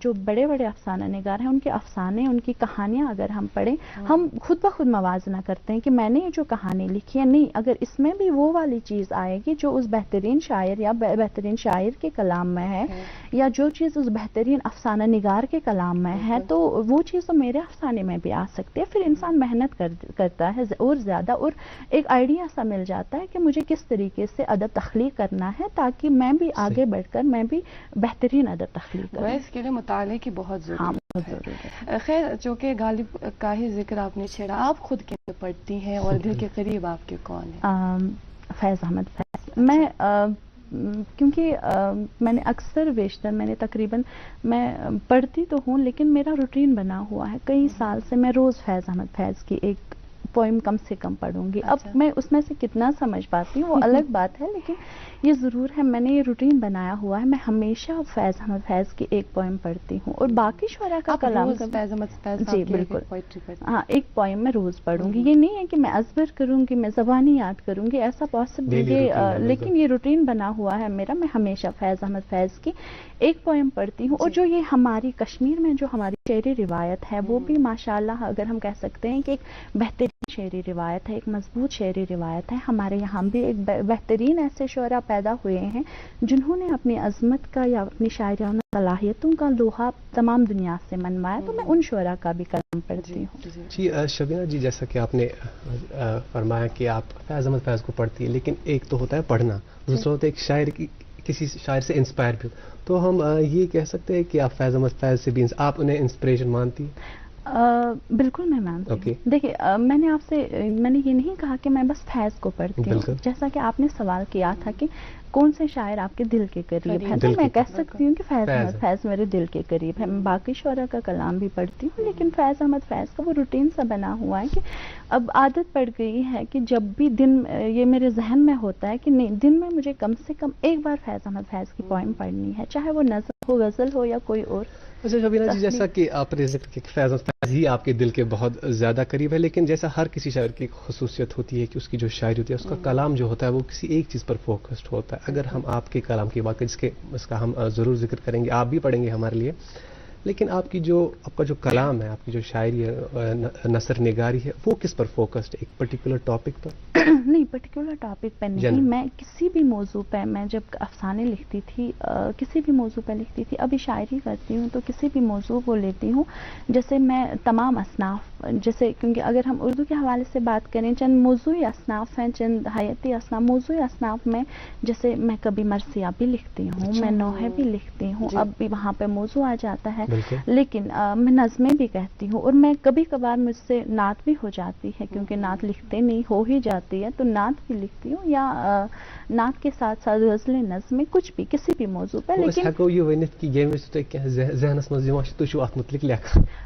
[SPEAKER 6] جو بڑے بڑے افسانہ نگار ہیں ان کے افسانے, ان کی کہانیاں اگر ہم پڑھیں, ہم خود بخود موازنہ کرتے ہیں کہ میں نے یہ جو کہانی لکھی ہے, نہیں اگر اس میں بھی وہ والی چیز آئے گی جو اس بہترین شاعر یا بہترین شاعر کے کلام میں ہے, یا جو چیز اس بہترین افسانہ نگار کے کلام میں ہے, تو وہ چیز تو میرے افسانے میں بھی آ سکتی ہے. پھر انسان محنت کرتا ہے اور زیادہ, اور ایک آئیڈیا سا مل جاتا ہے کہ مجھے کس طریقے سے ادب تخلیق کرنا ہے تاکہ میں بھی آگے بڑھ کر میں بھی بہترین ادب تخلیق کروں.
[SPEAKER 2] اس کے لیے مطالعے کی بہت ضرورت ہے. خیر, چونکہ غالب کا ہی ذکر آپ نے چھیڑا, آپ خود کیسے پڑھتی ہیں اور دل کے قریب آپ کے کون ہیں؟
[SPEAKER 6] فیض احمد فیض. میں کیونکہ میں نے اکثر بیشتر میں نے تقریباً میں پڑھتی تو ہوں, لیکن میرا روٹین بنا ہوا ہے کئی سال سے, میں روز فیض احمد فیض کی ایک پوئم کم سے کم پڑھوں گی. اب میں اس میں سے کتنا سمجھ پاتی ہوں وہ الگ بات ہے, لیکن یہ ضرور ہے میں نے یہ روٹین بنایا ہوا ہے, میں ہمیشہ فیض احمد فیض کی ایک پوئم پڑھتی ہوں. اور باقی شعراء کا کلام, جی بالکل, ہاں ایک پوئم میں روز پڑھوں گی. یہ نہیں ہے کہ میں ازبر کروں گی, میں زبانی یاد کروں گی, ایسا پاسبل, لیکن یہ روٹین بنا ہوا ہے میرا. میں ہمیشہ فیض احمد فیض کی ایک پوئم پڑھتی ہوں. اور جو یہ ہماری کشمیر میں جو ہماری شعری روایت ہے, وہ بھی ماشاءاللہ اگر ہم کہہ سکتے ہیں کہ ایک بہترین شعری روایت ہے, ایک مضبوط شعری روایت ہے. ہمارے یہاں بھی ایک بہترین ایسے شعراء پیدا ہوئے ہیں جنہوں نے اپنی عظمت کا یا اپنی شاعرانہ صلاحیتوں کا لوہا تمام دنیا سے منوایا. تو میں ان شعراء کا بھی کلام پڑھتی ہوں.
[SPEAKER 3] جی شبینہ جی, جیسا کہ آپ نے فرمایا کہ آپ فیض احمد فیض کو پڑھتی ہیں, لیکن ایک تو ہوتا ہے پڑھنا, دوسرا ہوتا ہے ایک شاعر کی کسی شاعر سے انسپائر بھی. تو ہم یہ کہہ سکتے ہیں کہ آپ فیض احمد فیض سے بھی آپ انہیں انسپریشن مانتی ہیں؟
[SPEAKER 6] بالکل میں مانتی ہوں. دیکھیے, میں نے آپ سے میں نے یہ نہیں کہا کہ میں بس فیض کو پڑھتی ہوں, جیسا کہ آپ نے سوال کیا تھا کہ کون سے شاعر آپ کے دل کے قریب ہے, تو میں کہہ سکتی ہوں کہ فیض احمد فیض میرے دل کے قریب ہے. میں باقی شعراء کا کلام بھی پڑھتی ہوں, لیکن فیض احمد فیض کا وہ روٹین سا بنا ہوا ہے کہ اب عادت پڑ گئی ہے کہ جب بھی دن یہ میرے ذہن میں ہوتا ہے کہ نہیں, دن میں مجھے کم سے کم ایک بار فیض احمد فیض کی پوئم پڑھنی ہے, چاہے وہ نظم ہو, غزل ہو, یا کوئی اور.
[SPEAKER 3] اچھا شبینہ جی, جیسا کہ آپ نے ذکر کیا کہ فیض احمد فیض ہی آپ کے دل کے بہت زیادہ قریب ہے, لیکن جیسا ہر کسی شاعر کی خصوصیت ہوتی ہے کہ اس کی جو شاعری ہوتی ہے, اس کا کلام جو ہوتا ہے وہ کسی ایک چیز پر فوکسڈ ہوتا ہے. اگر ہم آپ کے کلام کی بات کریں, اس کا ہم ضرور ذکر کریں گے, آپ بھی پڑھیں گے ہمارے لیے, لیکن آپ کا جو کلام ہے, آپ کی جو شاعری ہے, نثر نگاری ہے, وہ کس پر فوکسڈ ہے, ایک پرٹیکولر ٹاپک پر؟
[SPEAKER 6] نہیں, پرٹیکولر ٹاپک پہ نہیں. میں کسی بھی موضوع پہ, میں جب افسانے لکھتی تھی, کسی بھی موضوع پہ لکھتی تھی, ابھی شاعری کرتی ہوں تو کسی بھی موضوع کو لیتی ہوں. جیسے میں تمام اصناف, جیسے کیونکہ اگر ہم اردو کے حوالے سے بات کریں, چند موضوعی اصناف ہیں, چند حیاتی اصناف. موضوعی اصناف میں جیسے میں کبھی مرثیہ بھی لکھتی ہوں, میں نوحے بھی لکھتی ہوں, اب بھی وہاں پہ موضوع آ جاتا ہے, لیکن میں نظمیں بھی کہتی ہوں, اور میں کبھی کبھار مجھ سے نعت بھی ہو جاتی ہے, کیونکہ نعت لکھتے نہیں ہو ہی جاتی ہے, تو نعت بھی لکھتی ہوں, یا نعت کے ساتھ ساتھ غزلیں, نظمیں, کچھ بھی کسی بھی موضوع پہ. لیکن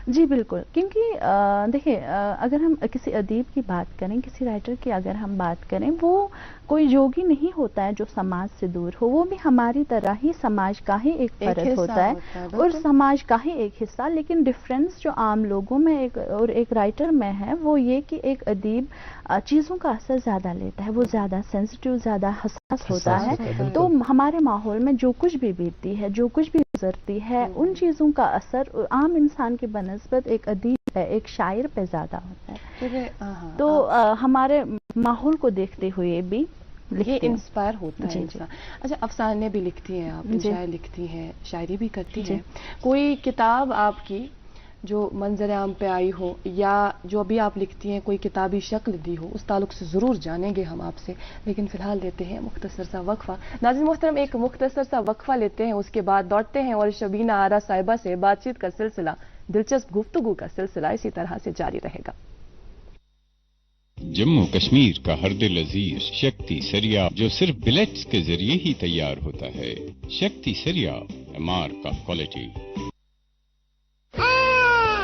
[SPEAKER 6] جی بالکل, کیونکہ دیکھیں, اگر ہم کسی ادیب کی بات کریں, کسی رائٹر کی اگر ہم بات کریں, وہ کوئی یوگی نہیں ہوتا ہے جو سماج سے دور ہو, وہ بھی ہماری طرح ہی سماج کا ہی ایک فرد ہوتا ہے اور سماج کا ہی ایک حصہ. لیکن ڈفرینس جو عام لوگوں میں اور ایک رائٹر میں ہے وہ یہ کہ ایک ادیب چیزوں کا اثر زیادہ لیتا ہے, وہ زیادہ سینسٹیو, زیادہ حساس ہوتا ہے. تو ہمارے ماحول میں جو کچھ بھی بیتتی ہے, جو کچھ بھی گزرتی ہے, ان چیزوں کا اثر عام انسان کی بنسبت ایک ادیب پہ, ایک شاعر پہ زیادہ ہوتا ہے. تو ہمارے ماحول کو دیکھتے ہوئے بھی یہ انسپائر ہوتا ہے انسان.
[SPEAKER 2] اچھا, افسانے بھی لکھتی ہیں آپ, شاعر لکھتی ہیں, شاعری بھی کرتی ہیں. کوئی کتاب آپ کی جو منظر عام پہ آئی ہو, یا جو ابھی آپ لکھتی ہیں کوئی کتابی شکل دی ہو, اس تعلق سے ضرور جانیں گے ہم آپ سے, لیکن فی الحال لیتے ہیں مختصر سا وقفہ. ناظرین محترم, ایک مختصر سا وقفہ لیتے ہیں, اس کے بعد لوٹتے ہیں اور شبینہ آرا صاحبہ سے بات چیت کا سلسلہ, دلچسپ گفتگو کا سلسلہ اسی طرح سے جاری رہے گا.
[SPEAKER 5] جموں کشمیر کا ہر دل عزیز شکتی سریا, جو صرف بلیٹس کے ذریعے ہی تیار ہوتا ہے. Shakti Sariya, mark of quality.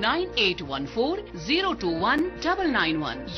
[SPEAKER 7] 9814-021-991।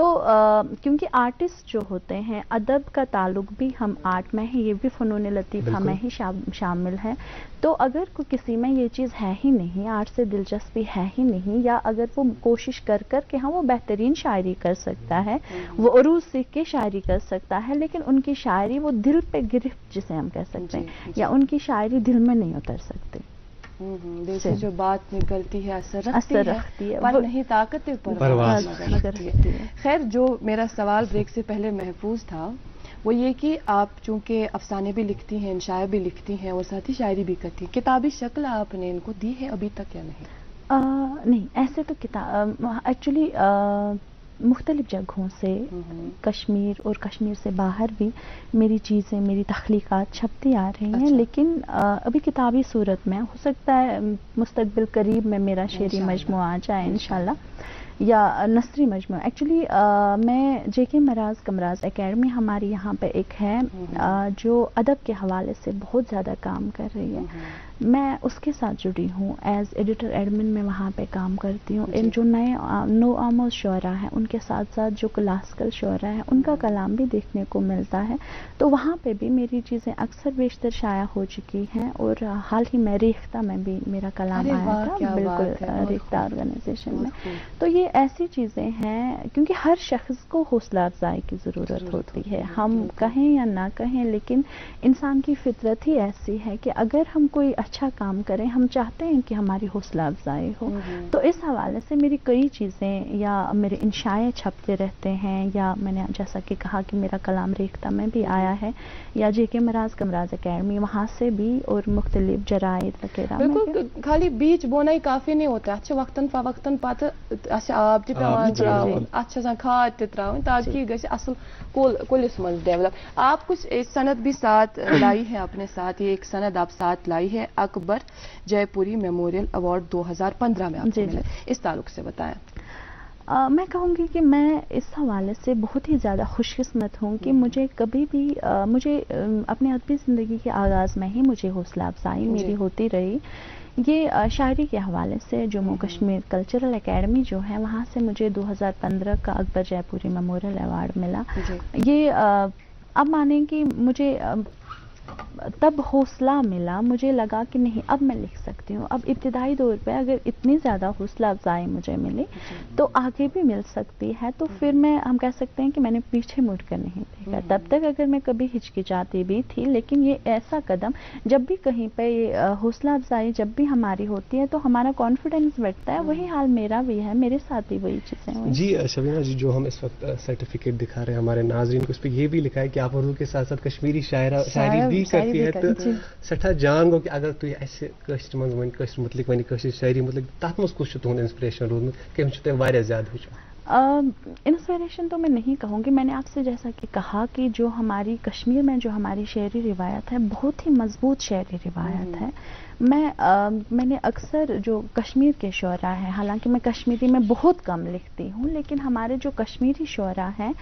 [SPEAKER 6] تو کیونکہ آرٹسٹ جو ہوتے ہیں ادب کا تعلق بھی ہم آرٹ میں ہے, یہ بھی فنون لطیفہ میں ہی شامل ہے. تو اگر کسی میں یہ چیز ہے ہی نہیں, آرٹ سے دلچسپی ہے ہی نہیں, یا اگر وہ کوشش کر کے ہاں وہ بہترین شاعری کر سکتا ہے, وہ عروض سیکھ کے شاعری کر سکتا ہے, لیکن ان کی شاعری وہ دل پہ گرفت جسے ہم کہہ سکتے ہیں, یا ان کی شاعری دل میں نہیں اتر سکتی.
[SPEAKER 2] دل سے جو بات نکلتی ہے اثر رکھتی ہے, پر نہیں طاقت پرواز رکھتی ہے. خیر, جو میرا سوال بریک سے پہلے محفوظ تھا وہ یہ کہ آپ چونکہ افسانے بھی لکھتی ہیں, انشاء بھی لکھتی ہیں اور ساتھ ہی شاعری بھی کرتی ہیں, کتابی شکل آپ نے ان کو دی ہے ابھی تک یا نہیں؟
[SPEAKER 6] نہیں, ایسے تو کتاب ایکچولی مختلف جگہوں سے, کشمیر اور کشمیر سے باہر بھی میری چیزیں, میری تخلیقات چھپتی آ رہی ہیں. لیکن ابھی کتابی صورت میں ہو سکتا ہے مستقبل قریب میں میرا شعری مجموعہ آ جائے انشاءاللہ, یا نثری مجموعہ. ایکچولی میں جے کے مراز کمراز اکیڈمی ہماری یہاں پہ ایک ہے جو ادب کے حوالے سے بہت زیادہ کام کر رہی ہے. میں اس کے ساتھ جڑی ہوں ایز ایڈیٹر ایڈمن میں وہاں پہ کام کرتی ہوں. ان جو نئے نو آموز شعراء ہیں ان کے ساتھ ساتھ جو کلاسیکل شعراء ہیں ان کا کلام بھی دیکھنے کو ملتا ہے. تو وہاں پہ بھی میری چیزیں اکثر بیشتر شائع ہو چکی ہیں, اور حال ہی میں ریختہ میں بھی میرا کلام آیا تھا, بالکل ریختہ آرگنائزیشن میں. تو یہ ایسی چیزیں ہیں کیونکہ ہر شخص کو حوصلہ افزائی کی ضرورت ہوتی ہے, ہم کہیں یا نہ کہیں, لیکن انسان کی فطرت ہی ایسی ہے کہ اگر ہم کوئی اچھا کام کریں ہم چاہتے ہیں کہ ہماری حوصلہ افزائی ہو. تو اس حوالے سے میری کئی چیزیں یا میرے انشائے چھپتے رہتے ہیں, یا میں نے جیسا کہ کہا کہ میرا کلام ریختہ میں بھی آیا ہے, یا جے کے مراز کمراز اکیڈمی وہاں سے بھی, اور مختلف جرائد وغیرہ.
[SPEAKER 2] بالکل, خالی بیچ بونا ہی کافی نہیں ہوتا, اچھا وقتاً فوقتاً پتہ آب تہ پیوان تراؤن, اتھ چھِ آسان کھاد تہ تراؤن تاکہ یہ گژھِ اصل کلس من ڈیولپ. آپ کچھ سند بھی ساتھ لائی ہے اپنے ساتھ, یہ ایک سند آپ ساتھ لائی ہے اکبر جے پوری میموریل ایوارڈ 2015 میں آپ کو ملا, اس تعلق سے بتائیں.
[SPEAKER 6] میں کہوں گی کہ میں اس حوالے سے بہت ہی زیادہ خوش قسمت ہوں کہ مجھے کبھی بھی مجھے اپنے ادبی زندگی کے آغاز میں ہی مجھے حوصلہ افزائی میری ہوتی رہی. یہ شاعری کے حوالے سے جموں کشمیر کلچرل اکیڈمی جو ہے وہاں سے مجھے 2015 کا اکبر جے پوری میموریل ایوارڈ ملا. یہ اب مانیں کہ مجھے تب حوصلہ ملا, مجھے لگا کہ نہیں اب میں لکھ سکتی ہوں. اب ابتدائی دور پہ اگر اتنی زیادہ حوصلہ افزائی مجھے ملی تو آگے بھی مل سکتی ہے. تو پھر ہم کہہ سکتے ہیں کہ میں نے پیچھے مڑ کر نہیں دیکھا. تب تک اگر میں کبھی ہچکچاتی بھی تھی, لیکن یہ ایسا قدم جب بھی کہیں پہ یہ حوصلہ افزائی جب بھی ہماری ہوتی ہے تو ہمارا کانفیڈینس بڑھتا ہے. وہی حال میرا بھی ہے, میرے ساتھ بھی وہی چیزیں ہوئی.
[SPEAKER 3] جی شبینہ جی, جو ہم اس وقت سرٹیفکیٹ دکھا رہے ہیں ہمارے ناظرین کو, اس پہ یہ بھی لکھا ہے کہ آپ اردو کے ساتھ ساتھ کشمیری شاعری بھی کرتی ہے. تو سٹھا جان گو کہ اگر تھی ایسے کشر من ون کشر متعلق ون کشر شاعری متعلق تات مز کس تہد انسپریشن روزمت کم تم واریاہ زیادہ ہچمت؟
[SPEAKER 6] انسپریشن تو میں نہیں کہوں گی. میں نے آپ سے جیسا کہ کہا کہ جو ہماری کشمیر میں جو ہماری شعری روایت ہے بہت ہی مضبوط شعری روایت ہے. میں نے اکثر جو کشمیر کے شعراء ہیں, حالانکہ میں کشمیری میں بہت کم لکھتی ہوں, لیکن ہمارے جو کشمیری شعراء ہیں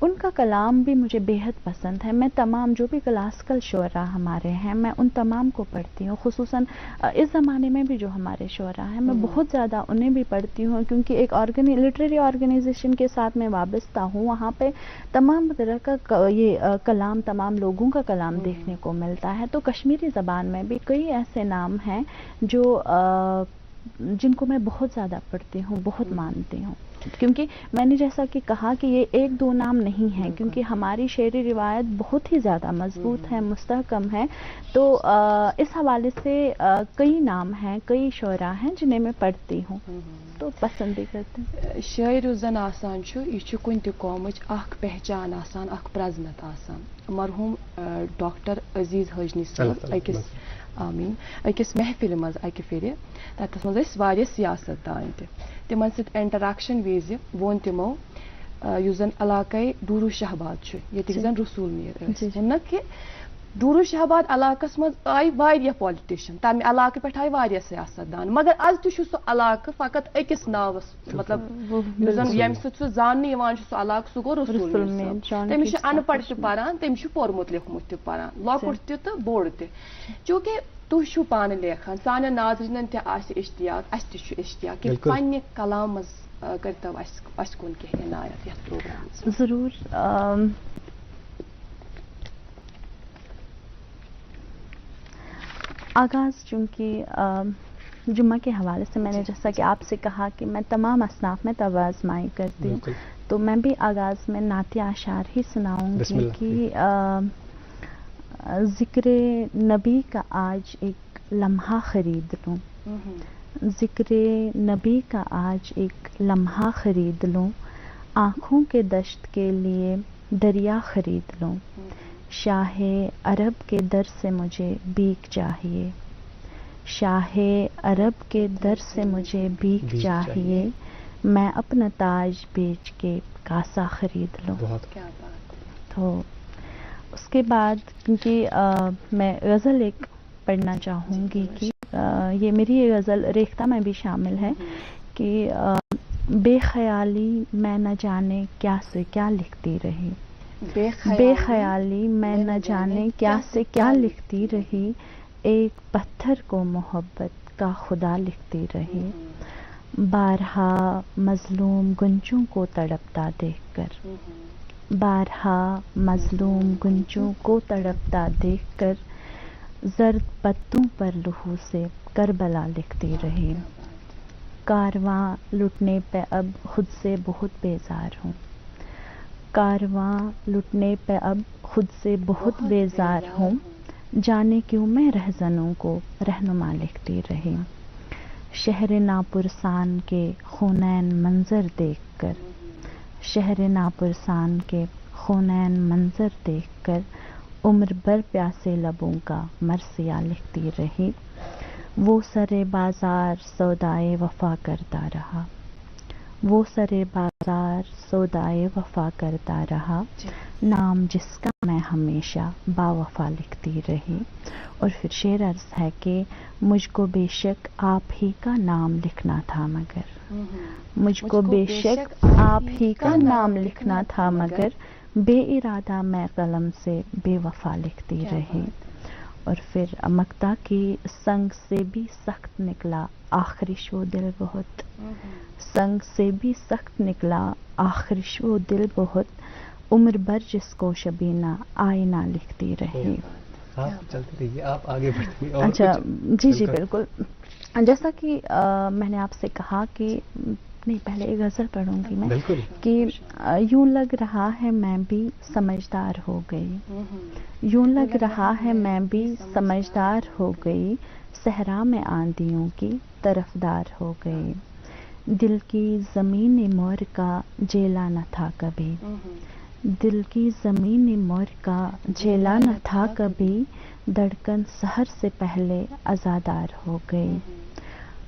[SPEAKER 6] ان کا کلام بھی مجھے بےحد پسند ہے. میں تمام جو بھی کلاسیکل شعراء ہمارے ہیں میں ان تمام کو پڑھتی ہوں. خصوصاً اس زمانے میں بھی جو ہمارے شعراء ہیں میں بہت زیادہ انہیں بھی پڑھتی ہوں, کیونکہ ایک لٹریری آرگنائزیشن کے ساتھ میں وابستہ ہوں. وہاں پہ تمام طرح کا یہ کلام, تمام لوگوں کا کلام دیکھنے کو ملتا ہے. تو کشمیری زبان میں بھی کئی ایسے نام ہیں جو جن کو میں بہت زیادہ پڑھتی ہوں, بہت مانتی ہوں. کیونکہ میں نے جیسا کہ کہا کہ یہ ایک دو نام نہیں ہیں, کیونکہ ہماری شعری روایت بہت ہی زیادہ مضبوط ہے, مستحکم ہے. تو اس حوالے سے کئی نام ہیں, کئی شعراء ہیں جنہیں میں پڑھتی ہوں تو پسند بھی کرتے ہیں.
[SPEAKER 2] شاعر زن آسان یہ کن تہ قومچ اخ پہچان آسان, اخ پرزنت آسان. مرحوم ڈاکٹر عزیز حاجنی صاحب اکس آمین اکس محفل مز اکہ پھر تتس مز واریاہ سیاست دان تہ تمن سۭتۍ انٹریکشن وز وون تمو یُس زن علاقے ڈورو شہباد یتک زن رسول میر وونک کہ ڈورو شہباد علاقس مز آئی واریاہ پالٹیشن, تمہ علاقہ پہ آئی واریاہ سیاست دان, مگر آز تہ سہ علاقہ فقط اکس ناوس, مطلب زن یم سۭتۍ سہ زاننہٕ یوان سہ علاقہ سہ گو رسول میر صاحب. تٔمِس چھُ ان پڑھ تہ پران, تٔمِس چھُ پوٚرمُت لیوٚکھمُت تہ پران, لۄکُٹ تہ تہٕ بوٚڑ تہ. چوٗنٛکہِ تُہۍ چھِو پانہٕ لیکھان, سانٮ۪ن ناظریٖنن تہِ آسہِ اشتیاق, اسہِ تہِ چھُ اشتیاق کہ پننہِ کلامس کرتو اس کن کی عنایت یتھ پروگرام
[SPEAKER 6] ضرور. آغاز چونکہ جمعہ کے حوالے سے میں نے جیسا کہ آپ سے کہا کہ میں تمام اصناف میں توازمائی کرتی ہوں, تو میں بھی آغاز میں نعتیہ اشعار ہی سناؤں گی کہ ذکر نبی کا آج ایک لمحہ خرید لوں, ذکر نبی کا آج ایک لمحہ خرید لوں, آنکھوں کے دشت کے لیے دریا خرید لوں, شاہ عرب کے در سے مجھے بیک چاہیے, شاہ عرب کے در سے مجھے بیک چاہیے, میں اپنا تاج بیچ کے کاسا خرید لوں. تو اس کے بعد کیونکہ میں غزل ایک پڑھنا چاہوں گی کہ یہ میری یہ غزل ریختہ میں بھی شامل ہے کہ بے خیالی میں نہ جانے کیا سے کیا لکھتی رہی, بے خیالی میں نہ جانے کیا سے کیا لکھتی رہی, ایک پتھر کو محبت کا خدا لکھتی رہی, بارہا مظلوم گنجوں کو تڑپتا دیکھ کر, بارہا مظلوم گنجوں کو تڑپتا دیکھ کر, زرد پتوں پر لہو سے کربلا لکھتی رہی, کارواں لٹنے پہ اب خود سے بہت بیزار ہوں, کارواں لٹنے پہ اب خود سے بہت بیزار ہوں, جانے کیوں میں رہزنوں کو رہنما لکھتی رہی, شہر ناپرسان کے خونین منظر دیکھ کر, شہر ناپرسان کے خونین منظر دیکھ کر, عمر بھر پیاسے لبوں کا مرثیہ لکھتی رہی, وہ سرے بازار سودائے وفا کرتا رہا, وہ سرے بازار سودائے وفا کرتا رہا, نام جس کا میں ہمیشہ با وفا لکھتی رہی. اور پھر شعر عرض ہے کہ مجھ کو بے شک آپ ہی کا نام لکھنا تھا مگر, مجھ کو بے شک آپ ہی کا نام لکھنا تھا مگر, بے ارادہ میں قلم سے بے وفا لکھتی رہی. اور پھر مکتا کی سنگ سے بھی سخت نکلا آخرش وہ دل بہت, سنگ سے بھی سخت نکلا آخرش وہ دل بہت, عمر بھر جس کو شبینہ آئینہ لکھتی رہی.
[SPEAKER 3] آپ چلتے رہیے, آپ آگے بڑھتے.
[SPEAKER 6] اچھا جی بالکل. جیسا کہ میں نے آپ سے کہا کہ نہیں, پہلے ایک غزل پڑھوں گی میں کہ یوں لگ رہا ہے میں بھی سمجھدار ہو گئی, یوں لگ رہا ہے میں بھی سمجھدار ہو گئی, صحرا میں آندھیوں کی طرفدار ہو گئی, دل کی زمین مور کا جیلا نہ تھا کبھی, دل کی زمین مور کا جیلا نہ تھا کبھی, دھڑکن سحر سے پہلے عزادار ہو گئی,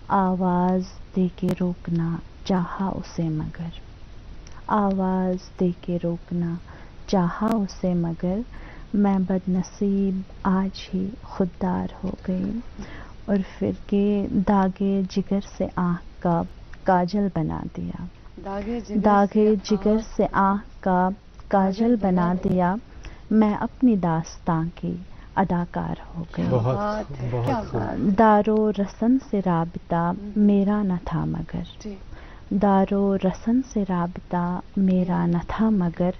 [SPEAKER 6] آواز دے کے روکنا چاہا اسے مگر, آواز دے کے روکنا چاہا اسے مگر, میں بد نصیب آج ہی خوددار ہو گئی. اور پھر کہ داغے جگر سے آنکھ کا کاجل بنا دیا, داغے جگر سے آنکھ کا کاجل بنا دیا, میں اپنی داستاں کی اداکار ہو گئی. دارو رسن سے رابطہ میرا نہ تھا مگر, دارو رسن سے رابطہ میرا نہ تھا مگر,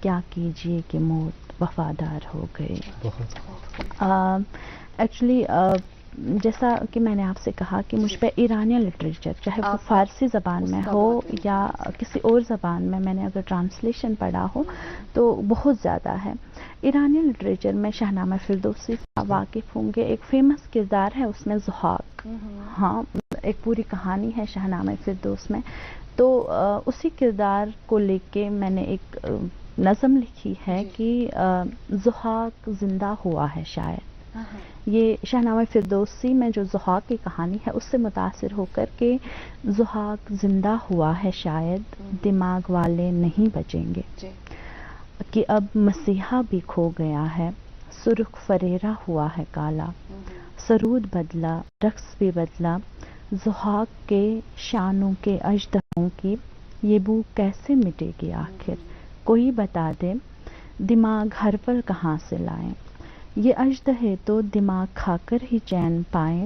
[SPEAKER 6] کیا کیجیے کہ موت وفادار ہو گئے. ایکچولی جیسا کہ میں نے آپ سے کہا کہ مجھ پہ ایرانین لٹریچر چاہے وہ فارسی زبان میں ہو یا کسی اور زبان میں نے اگر ٹرانسلیشن پڑھا ہو تو بہت زیادہ ہے. ایرانین لٹریچر میں شاہنامہ فردوسی سے واقف ہوں گے, ایک فیمس کردار ہے اس میں ضحاک, ہاں ایک پوری کہانی ہے شاہنامہ فردوس میں, تو اسی کردار کو لے کے میں نے ایک نظم لکھی ہے کہ ضحاک زندہ ہوا ہے شاید. یہ شاہنامہ فردوسی میں جو ضحاک کی کہانی ہے اس سے متاثر ہو کر کے ضحاک زندہ ہوا ہے شاید, دماغ والے نہیں بچیں گے, کہ اب مسیحا بھی کھو گیا ہے, سرخ فریرا ہوا ہے کالا, سرود بدلا رقص بھی بدلا, ضحاک کے شانوں کے اژدہوں کی یہ بو کیسے مٹے گی آخر, کوئی بتا دے دماغ ہر پل کہاں سے لائیں, یہ اژدہے تو دماغ کھا کر ہی چین پائیں,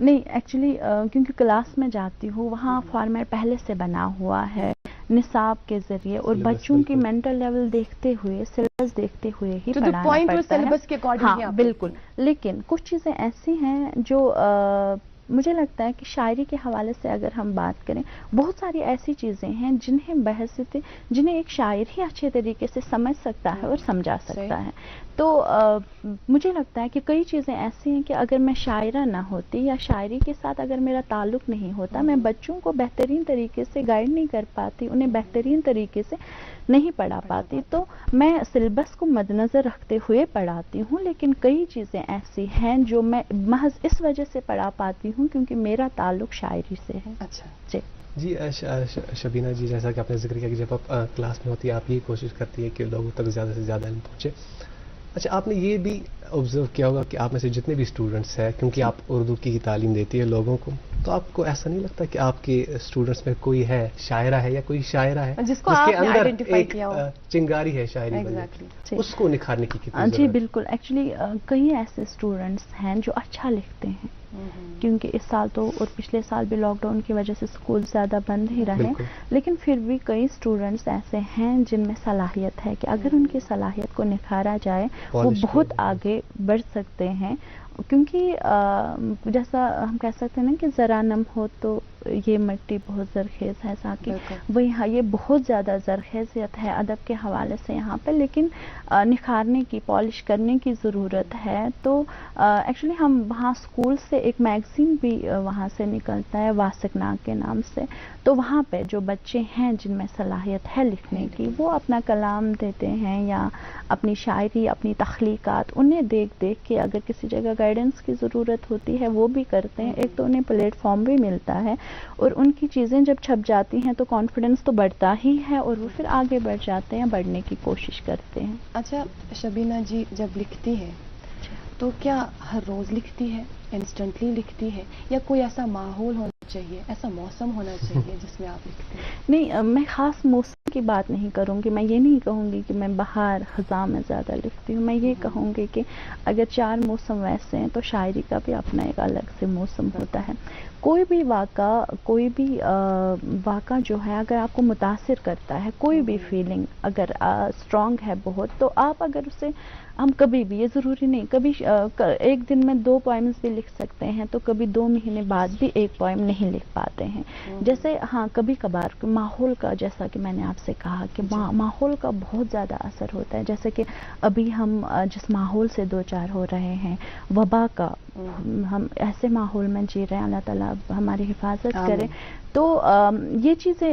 [SPEAKER 6] نہیں ایکچولی کیونکہ کلاس میں جاتی ہوں وہاں فارمیٹ پہلے سے بنا ہوا ہے نصاب کے ذریعے اور بچوں کی مینٹل لیول دیکھتے ہوئے سلیبس دیکھتے ہوئے ہی پڑھانا پڑتا ہے.
[SPEAKER 2] سلیبس کے اکارڈنگ
[SPEAKER 6] ہاں بالکل. لیکن کچھ چیزیں ایسی ہیں جو مجھے لگتا ہے کہ شاعری کے حوالے سے اگر ہم بات کریں بہت ساری ایسی چیزیں ہیں جنہیں ایک شاعر ہی اچھے طریقے سے سمجھ سکتا ہے اور سمجھا سکتا ہے. تو مجھے لگتا ہے کہ کئی چیزیں ایسی ہیں کہ اگر میں شاعرہ نہ ہوتی یا شاعری کے ساتھ اگر میرا تعلق نہیں ہوتا میں بچوں کو بہترین طریقے سے گائیڈ نہیں کر پاتی انہیں بہترین طریقے سے نہیں پڑھا پاتی. تو میں سلیبس کو مد نظر رکھتے ہوئے پڑھاتی ہوں لیکن کئی چیزیں ایسی ہیں جو میں محض اس وجہ سے پڑھا پاتی ہوں کیونکہ میرا تعلق شاعری سے ہے.
[SPEAKER 2] اچھا
[SPEAKER 3] جی شبینہ جی جیسا کہ آپ نے ذکر کیا کہ جب آپ کلاس میں ہوتی ہے آپ یہ کوشش کرتی ہے کہ لوگوں تک زیادہ سے زیادہ علم پہنچے. اچھا آپ نے یہ بھی آبزرو کیا ہوگا کہ آپ میں سے جتنے بھی اسٹوڈنٹس ہیں کیونکہ آپ اردو کی تعلیم دیتی ہے لوگوں کو تو آپ کو ایسا نہیں لگتا کہ آپ کے اسٹوڈنٹس میں کوئی ہے شاعرہ ہے یا کوئی شاعرہ ہے
[SPEAKER 2] جس کے اندر ایک
[SPEAKER 3] چنگاری ہے شاعری اس کو نکھارنے کی کتنی ضرورت؟
[SPEAKER 6] جی بالکل. ایکچولی کئی ایسے اسٹوڈنٹس ہیں جو اچھا لکھتے ہیں کیونکہ اس سال تو اور پچھلے سال بھی لاک ڈاؤن کی وجہ سے اسکول زیادہ بند ہی رہے لیکن پھر بھی کئی اسٹوڈنٹس ایسے ہیں جن میں صلاحیت ہے کہ اگر ان کی صلاحیت کو نکھارا جائے وہ بہت آگے بڑھ سکتے ہیں. کیونکہ جیسا ہم کہہ سکتے ہیں نا کہ ذرا نم ہو تو یہ مٹی بہت زرخیز ہے ساقی وہی ہاں یہ بہت زیادہ زرخیزیت ہے ادب کے حوالے سے یہاں پہ لیکن نکھارنے کی پالش کرنے کی ضرورت ہے. تو ایکچولی ہم وہاں اسکول سے ایک میگزین بھی وہاں سے نکلتا ہے واسق ناگ کے نام سے تو وہاں پہ جو بچے ہیں جن میں صلاحیت ہے لکھنے کی وہ اپنا کلام دیتے ہیں یا اپنی شاعری اپنی تخلیقات انہیں دیکھ کے اگر کسی جگہ گائیڈنس کی ضرورت ہوتی ہے وہ بھی کرتے ہیں. ایک تو انہیں پلیٹ فارم بھی ملتا ہے اور ان کی چیزیں جب چھپ جاتی ہیں تو کانفیڈنس تو بڑھتا ہی ہے اور وہ پھر آگے بڑھ جاتے ہیں بڑھنے کی کوشش کرتے ہیں.
[SPEAKER 2] اچھا شبینہ جی جب لکھتی ہے تو کیا ہر روز لکھتی ہے انسٹنٹلی لکھتی ہے یا کوئی ایسا ماحول ہونا چاہیے ایسا موسم ہونا چاہیے جس میں آپ لکھتے ہیں؟
[SPEAKER 6] نہیں میں خاص موسم کی بات نہیں کروں گی. میں یہ نہیں کہوں گی کہ میں بہار خزاں میں زیادہ لکھتی ہوں. میں یہ کہوں گی کہ اگر 4 موسم ویسے ہیں تو شاعری کا بھی اپنا ایک الگ سے موسم ہوتا ہے. کوئی بھی واقعہ جو ہے اگر آپ کو متاثر کرتا ہے کوئی بھی فیلنگ اگر اسٹرانگ ہے بہت تو آپ اگر اسے ہم کبھی بھی یہ ضروری نہیں کبھی ایک دن میں 2 پوائمز بھی لکھ سکتے ہیں تو کبھی 2 مہینے بعد بھی ایک پوائم نہیں لکھ پاتے ہیں. جیسے ہاں کبھی کبھار ماحول کا جیسا کہ میں نے آپ سے کہا کہ ماحول کا بہت زیادہ اثر ہوتا ہے. جیسے کہ ابھی ہم جس ماحول سے 2-4 ہو رہے ہیں وبا کا ہم ایسے ماحول میں جی رہے ہیں اللہ تعالیٰ ہماری حفاظت کرے. تو یہ چیزیں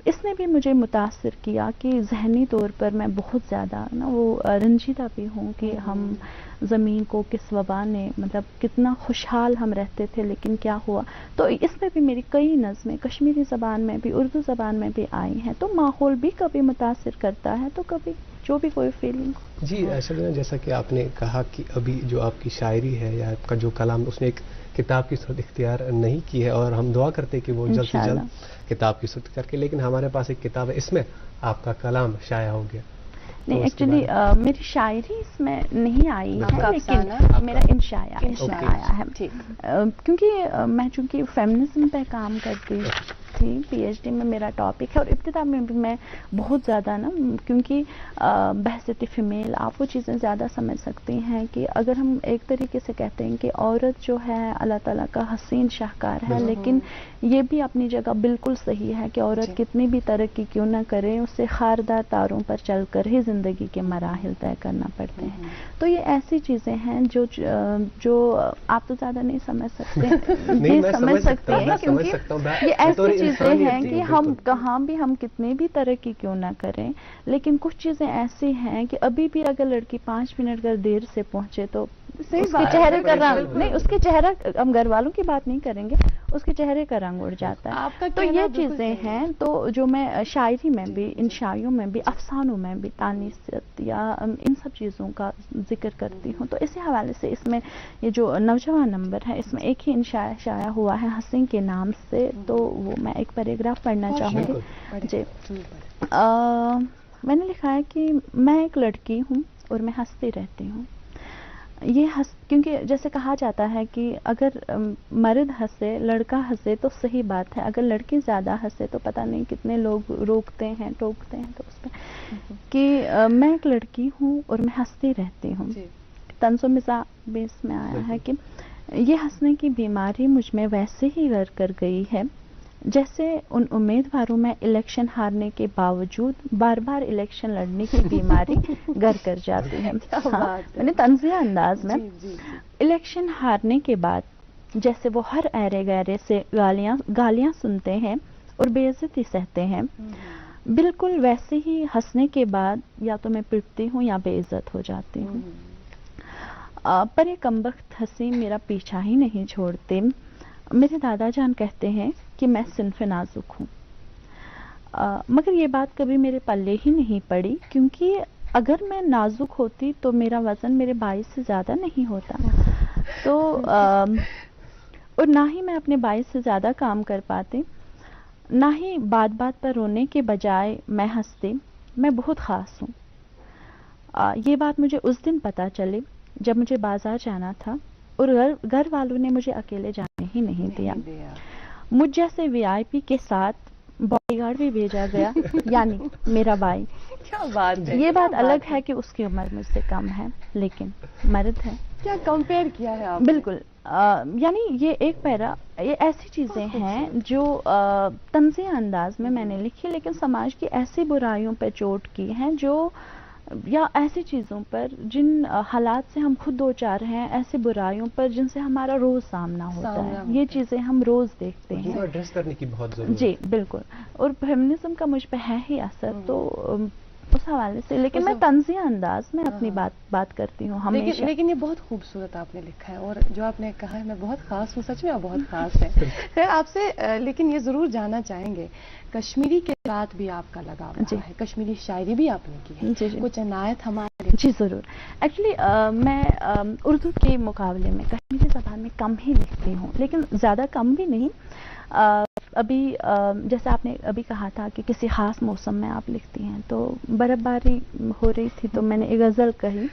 [SPEAKER 6] اس نے بھی مجھے متاثر کیا کہ ذہنی طور پر میں بہت زیادہ نا وہ رنجیدہ بھی ہوں کہ ہم زمین کو کس وبا نے مطلب کتنا خوشحال ہم رہتے تھے لیکن کیا ہوا. تو اس میں بھی میری کئی نظمیں کشمیری زبان میں بھی اردو زبان میں بھی آئی ہیں. تو ماحول بھی کبھی متاثر کرتا ہے تو کبھی جو بھی کوئی فیلنگ.
[SPEAKER 3] جی شبینہ جیسا کہ آپ نے کہا کہ ابھی جو آپ کی شاعری ہے یا آپ کا جو کلام اس نے ایک کتاب کی صورت اختیار نہیں کی ہے اور ہم دعا کرتے ہیں کہ وہ جلد سے جلد کتاب کی صورت اختیار کے. لیکن ہمارے پاس ایک کتاب ہے اس میں آپ کا کلام شائع ہو گیا.
[SPEAKER 6] نہیں ایکچولی میری شاعری اس میں نہیں آئی ہے لیکن میرا انشاء آیا ہے کیونکہ میں چونکہ فیمنزم پہ کام کرتی تھی پی ایچ ڈی میں میرا ٹاپک ہے اور ابتدا میں بھی میں بہت زیادہ نا کیونکہ بحثیت فیمیل آپ وہ چیزیں زیادہ سمجھ سکتی ہیں کہ اگر ہم ایک طریقے سے کہتے ہیں کہ عورت جو ہے اللہ تعالیٰ کا حسین شاہکار ہے لیکن یہ بھی اپنی جگہ بالکل صحیح ہے کہ عورت کتنی بھی ترقی کیوں نہ کرے اسے خاردار تاروں پر چل کر ہی زندگی کے مراحل طے کرنا پڑتے ہیں. تو یہ ایسی چیزیں ہیں جو آپ تو زیادہ نہیں سمجھ سکتے یہ سمجھ سکتے ہیں کیونکہ یہ ایسی چیزیں ہیں کہ ہم کہاں بھی ہم کتنے بھی ترقی کیوں نہ کریں لیکن کچھ چیزیں ایسی ہیں کہ ابھی بھی اگر لڑکی 5 منٹ اگر دیر سے پہنچے تو اس کے چہرے کا رنگ نہیں اس کے چہرہ ہم گھر والوں کی بات نہیں کریں گے اس کے چہرے کا رنگ اڑ جاتا ہے. تو یہ چیزیں ہیں تو جو میں شاعری میں بھی ان شاعریوں میں بھی افسانوں میں بھی تانیثیت یا ان سب چیزوں کا ذکر کرتی ہوں. تو اسی حوالے سے اس میں یہ جو نوجوان نمبر ہے اس میں ایک ہی انشاء شائع ہوا ہے حسین کے نام سے تو وہ میں ایک پیراگراف پڑھنا چاہوں گی. جی میں نے لکھا ہے کہ میں ایک لڑکی ہوں اور میں ہنستی رہتی ہوں. یہ کیونکہ جیسے کہا جاتا ہے کہ اگر مرد ہنسے لڑکا ہنسے تو صحیح بات ہے, اگر لڑکی زیادہ ہنسے تو پتہ نہیں کتنے لوگ روکتے ہیں ٹوکتے ہیں. تو اس پہ کہ میں ایک لڑکی ہوں اور میں ہنستی رہتی ہوں. طنز و مزاح بیس میں آیا ہے کہ یہ ہنسنے کی بیماری مجھ میں ویسے ہی غر کر گئی ہے جیسے ان امیدواروں میں الیکشن ہارنے کے باوجود بار بار الیکشن لڑنے کی بیماری گر کر جاتی ہے. یعنی طنزیہ انداز میں الیکشن ہارنے کے بعد جیسے وہ ہر ایرے گیرے سے گالیاں سنتے ہیں اور بے عزتی سہتے ہیں, بالکل ویسے ہی ہنسنے کے بعد یا تو میں پٹتی ہوں یا بے عزت ہو جاتی ہوں. پر یہ کمبخت ہنسی میرا پیچھا ہی نہیں چھوڑتے. میرے دادا جان کہتے ہیں کہ میں صنف نازک ہوں, مگر یہ بات کبھی میرے پلے ہی نہیں پڑی, کیونکہ اگر میں نازک ہوتی تو میرا وزن میرے بھائی سے زیادہ نہیں ہوتا, تو اور نہ ہی میں اپنے بھائی سے زیادہ کام کر پاتی, نہ ہی بات بات پر رونے کے بجائے میں ہنستی. میں بہت خاص ہوں. یہ بات مجھے اس دن پتہ چلی جب مجھے بازار جانا تھا اور گھر والوں نے مجھے اکیلے جانے ہی نہیں دیا. مجھ جیسے وی آئی پی کے ساتھ باڈی گارڈ بھی بھیجا گیا, یعنی میرا بھائی.
[SPEAKER 2] کیا بات ہے,
[SPEAKER 6] یہ بات الگ ہے کہ اس کی عمر مجھ سے کم ہے لیکن مرد ہے.
[SPEAKER 2] کیا کمپیئر کیا ہے آپ؟
[SPEAKER 6] بالکل, یعنی یہ ایک پیرا, یہ ایسی چیزیں ہیں جو طنزیہ انداز میں نے لکھی, لیکن سماج کی ایسی برائیوں پہ چوٹ کی ہیں جو, یا ایسی چیزوں پر جن حالات سے ہم خود دو چار ہیں, ایسی برائیوں پر جن سے ہمارا روز سامنا ہوتا ہے. یہ چیزیں ہم روز دیکھتے ہیں.
[SPEAKER 3] ایڈریس کرنے کی بہت ضرورت ہے.
[SPEAKER 6] جی بالکل, اور فیمنزم کا مجھ پہ ہے ہی اثر, تو اس حوالے سے. لیکن میں طنزیہ انداز میں اپنی بات کرتی ہوں ہمیشہ.
[SPEAKER 2] لیکن یہ بہت خوبصورت آپ نے لکھا ہے, اور جو آپ نے کہا ہے میں بہت خاص ہوں, سچ میں آپ بہت خاص ہیں. خیر آپ سے لیکن یہ ضرور جاننا چاہیں گے, کشمیری کے ساتھ بھی آپ کا لگاؤ رہا ہے, کشمیری شاعری بھی آپ نے کی ہے, کچھ عنایت ہمارے.
[SPEAKER 6] جی ضرور. ایکچولی میں اردو کے مقابلے میں کشمیری زبان میں کم ہی لکھتی ہوں, لیکن زیادہ کم بھی نہیں. ابھی جیسے آپ نے ابھی کہا تھا کہ کسی خاص موسم میں آپ لکھتی ہیں, تو برف باری ہو رہی تھی تو میں نے ایک غزل کہی,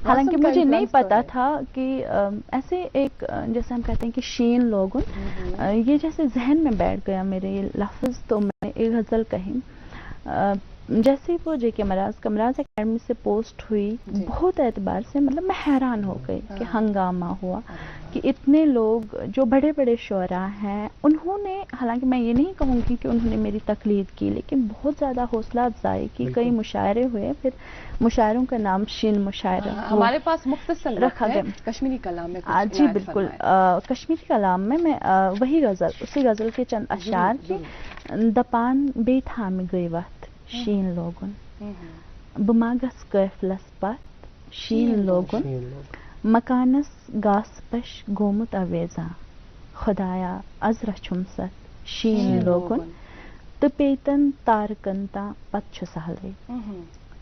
[SPEAKER 6] حالانکہ مجھے نہیں پتا تھا کہ ایسے ایک جیسے ہم کہتے ہیں کہ شین لوگن, یہ جیسے ذہن میں بیٹھ گیا میرے یہ لفظ, تو میں نے ایک غزل کہی. جیسے ہی وہ جے کے کمراز اکیڈمی سے پوسٹ ہوئی, بہت اعتبار سے مطلب میں حیران ہو گئی کہ ہنگامہ ہوا کہ اتنے لوگ جو بڑے بڑے شعراء ہیں, انہوں نے, حالانکہ میں یہ نہیں کہوں گی کہ انہوں نے میری تقلید کی, لیکن بہت زیادہ حوصلہ افزائی کی. کئی مشاعرے ہوئے, پھر مشاعروں کا نام شین مشاعرہ
[SPEAKER 2] ہمارے پاس مختصر
[SPEAKER 6] رکھا گیا
[SPEAKER 2] کشمیری کلام میں.
[SPEAKER 6] جی بالکل, کشمیری کلام میں میں وہی غزل, اسی غزل کے چند اشعار کی. دپان بے تھام گئی وقت شین لوگن, بماگس قافلس پت شین لوگن, مکانس گاس پش گومت اویزا, خدایا از رچھم ست شین لوگن, تو پیتن تارکنتا پت چھ سہلے,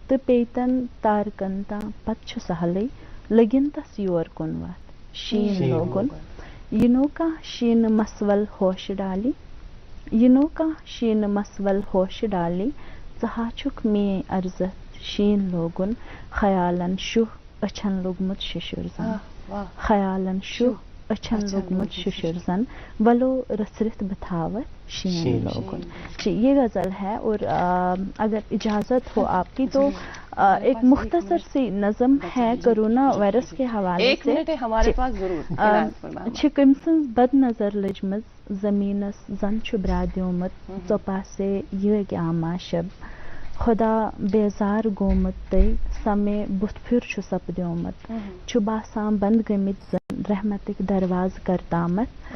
[SPEAKER 6] تو پیتن تارکنتا پت چھ سہلے, لگن تس یور کن وت شین لوگن, ینو کا شین مسول ہوش ڈالی, ینو کا شین مسول ہوش ڈالی, ژہا چھک میں عرضت شین لوگن, خیالن شوہ اچھن لوگمت ششر زن, خیالن شوہ اچھن لوگمت ششر زن, ولو رسرت بتھاوت شین لوگن. جی یہ غزل ہے, اور اگر اجازت ہو آپ کی تو ایک مختصر سی نظم ہے کرونا وائرس کے حوالے سے.
[SPEAKER 2] 1 منٹ ہمارے پاس ضرور.
[SPEAKER 6] چھکمسن بد نظر لجمز زمینس زن چھ برادیومت, ژوپاسے یہ گیاما شب, خدا بیزار گومت تی سمے بت پھر چھ سپدیومت, چھ باسان بند گمت زن رحمتک دروازہ کرتامت,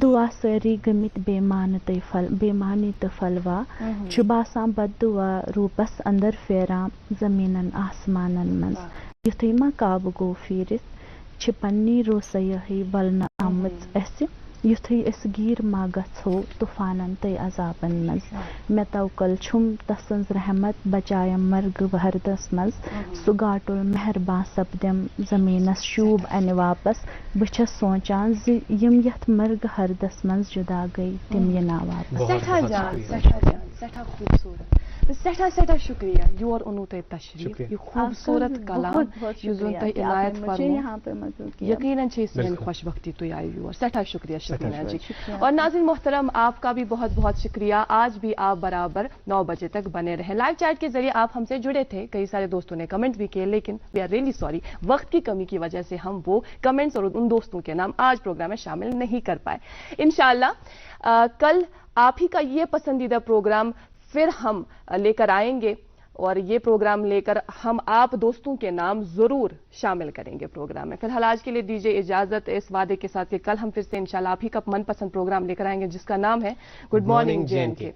[SPEAKER 6] دعا ساری گمت بیمانی تو فلوا, چھ باسان بد دعا روپس اندر پھیران زمینن آسمانن منز, یتھے ما کعبہ گو پھیرت چھ پنی روسیاہی ولنہ آمت اسہ, یتھے اس گیر ما گژھو طوفانن تے عذابن منز, مے توکل چھم تسنز رحمت بچایم مرگ وہردس منز, سہ گاٹل مہربان سپدم زمینس شوب انہ واپس, بہ چھس سونچان زِ یم یتھ مرگ ہردس منز جدا گئی تم یہ نا واپس.
[SPEAKER 2] سٹھا جان, سٹھا جان, سٹھا خوبصورت. سٹھا سٹھا شکریہ یور اونو تہ تشریف
[SPEAKER 3] شکریہ.
[SPEAKER 2] یہ خوبصورت کلام یس زن تہ عنایت فرمو یقیناً سین خوش وقتی تھی آئی یور سٹھا شکریہ شکریہ جی. اور ناظرین محترم آپ کا بھی بہت بہت شکریہ. آج بھی آپ برابر 9 بجے تک بنے رہے. لائیو چیٹ کے ذریعے آپ ہم سے جڑے تھے, کئی سارے دوستوں نے کمنٹ بھی کیے, لیکن وی آر ریئلی سوری وقت کی کمی کی وجہ سے ہم وہ کمنٹس اور ان دوستوں کے نام آج پروگرام میں شامل نہیں کر پائے. انشاءاللہ کل آپ ہی کا یہ پسندیدہ پروگرام پھر ہم لے کر آئیں گے, اور یہ پروگرام لے کر ہم آپ دوستوں کے نام ضرور شامل کریں گے پروگرام میں. فی الحال آج کے لیے دیجیے اجازت اس وعدے کے ساتھ کہ کل ہم پھر سے انشاءاللہ آپ ہی کا من پسند پروگرام لے کر آئیں گے جس کا نام ہے گڈ مارننگ جے این کے.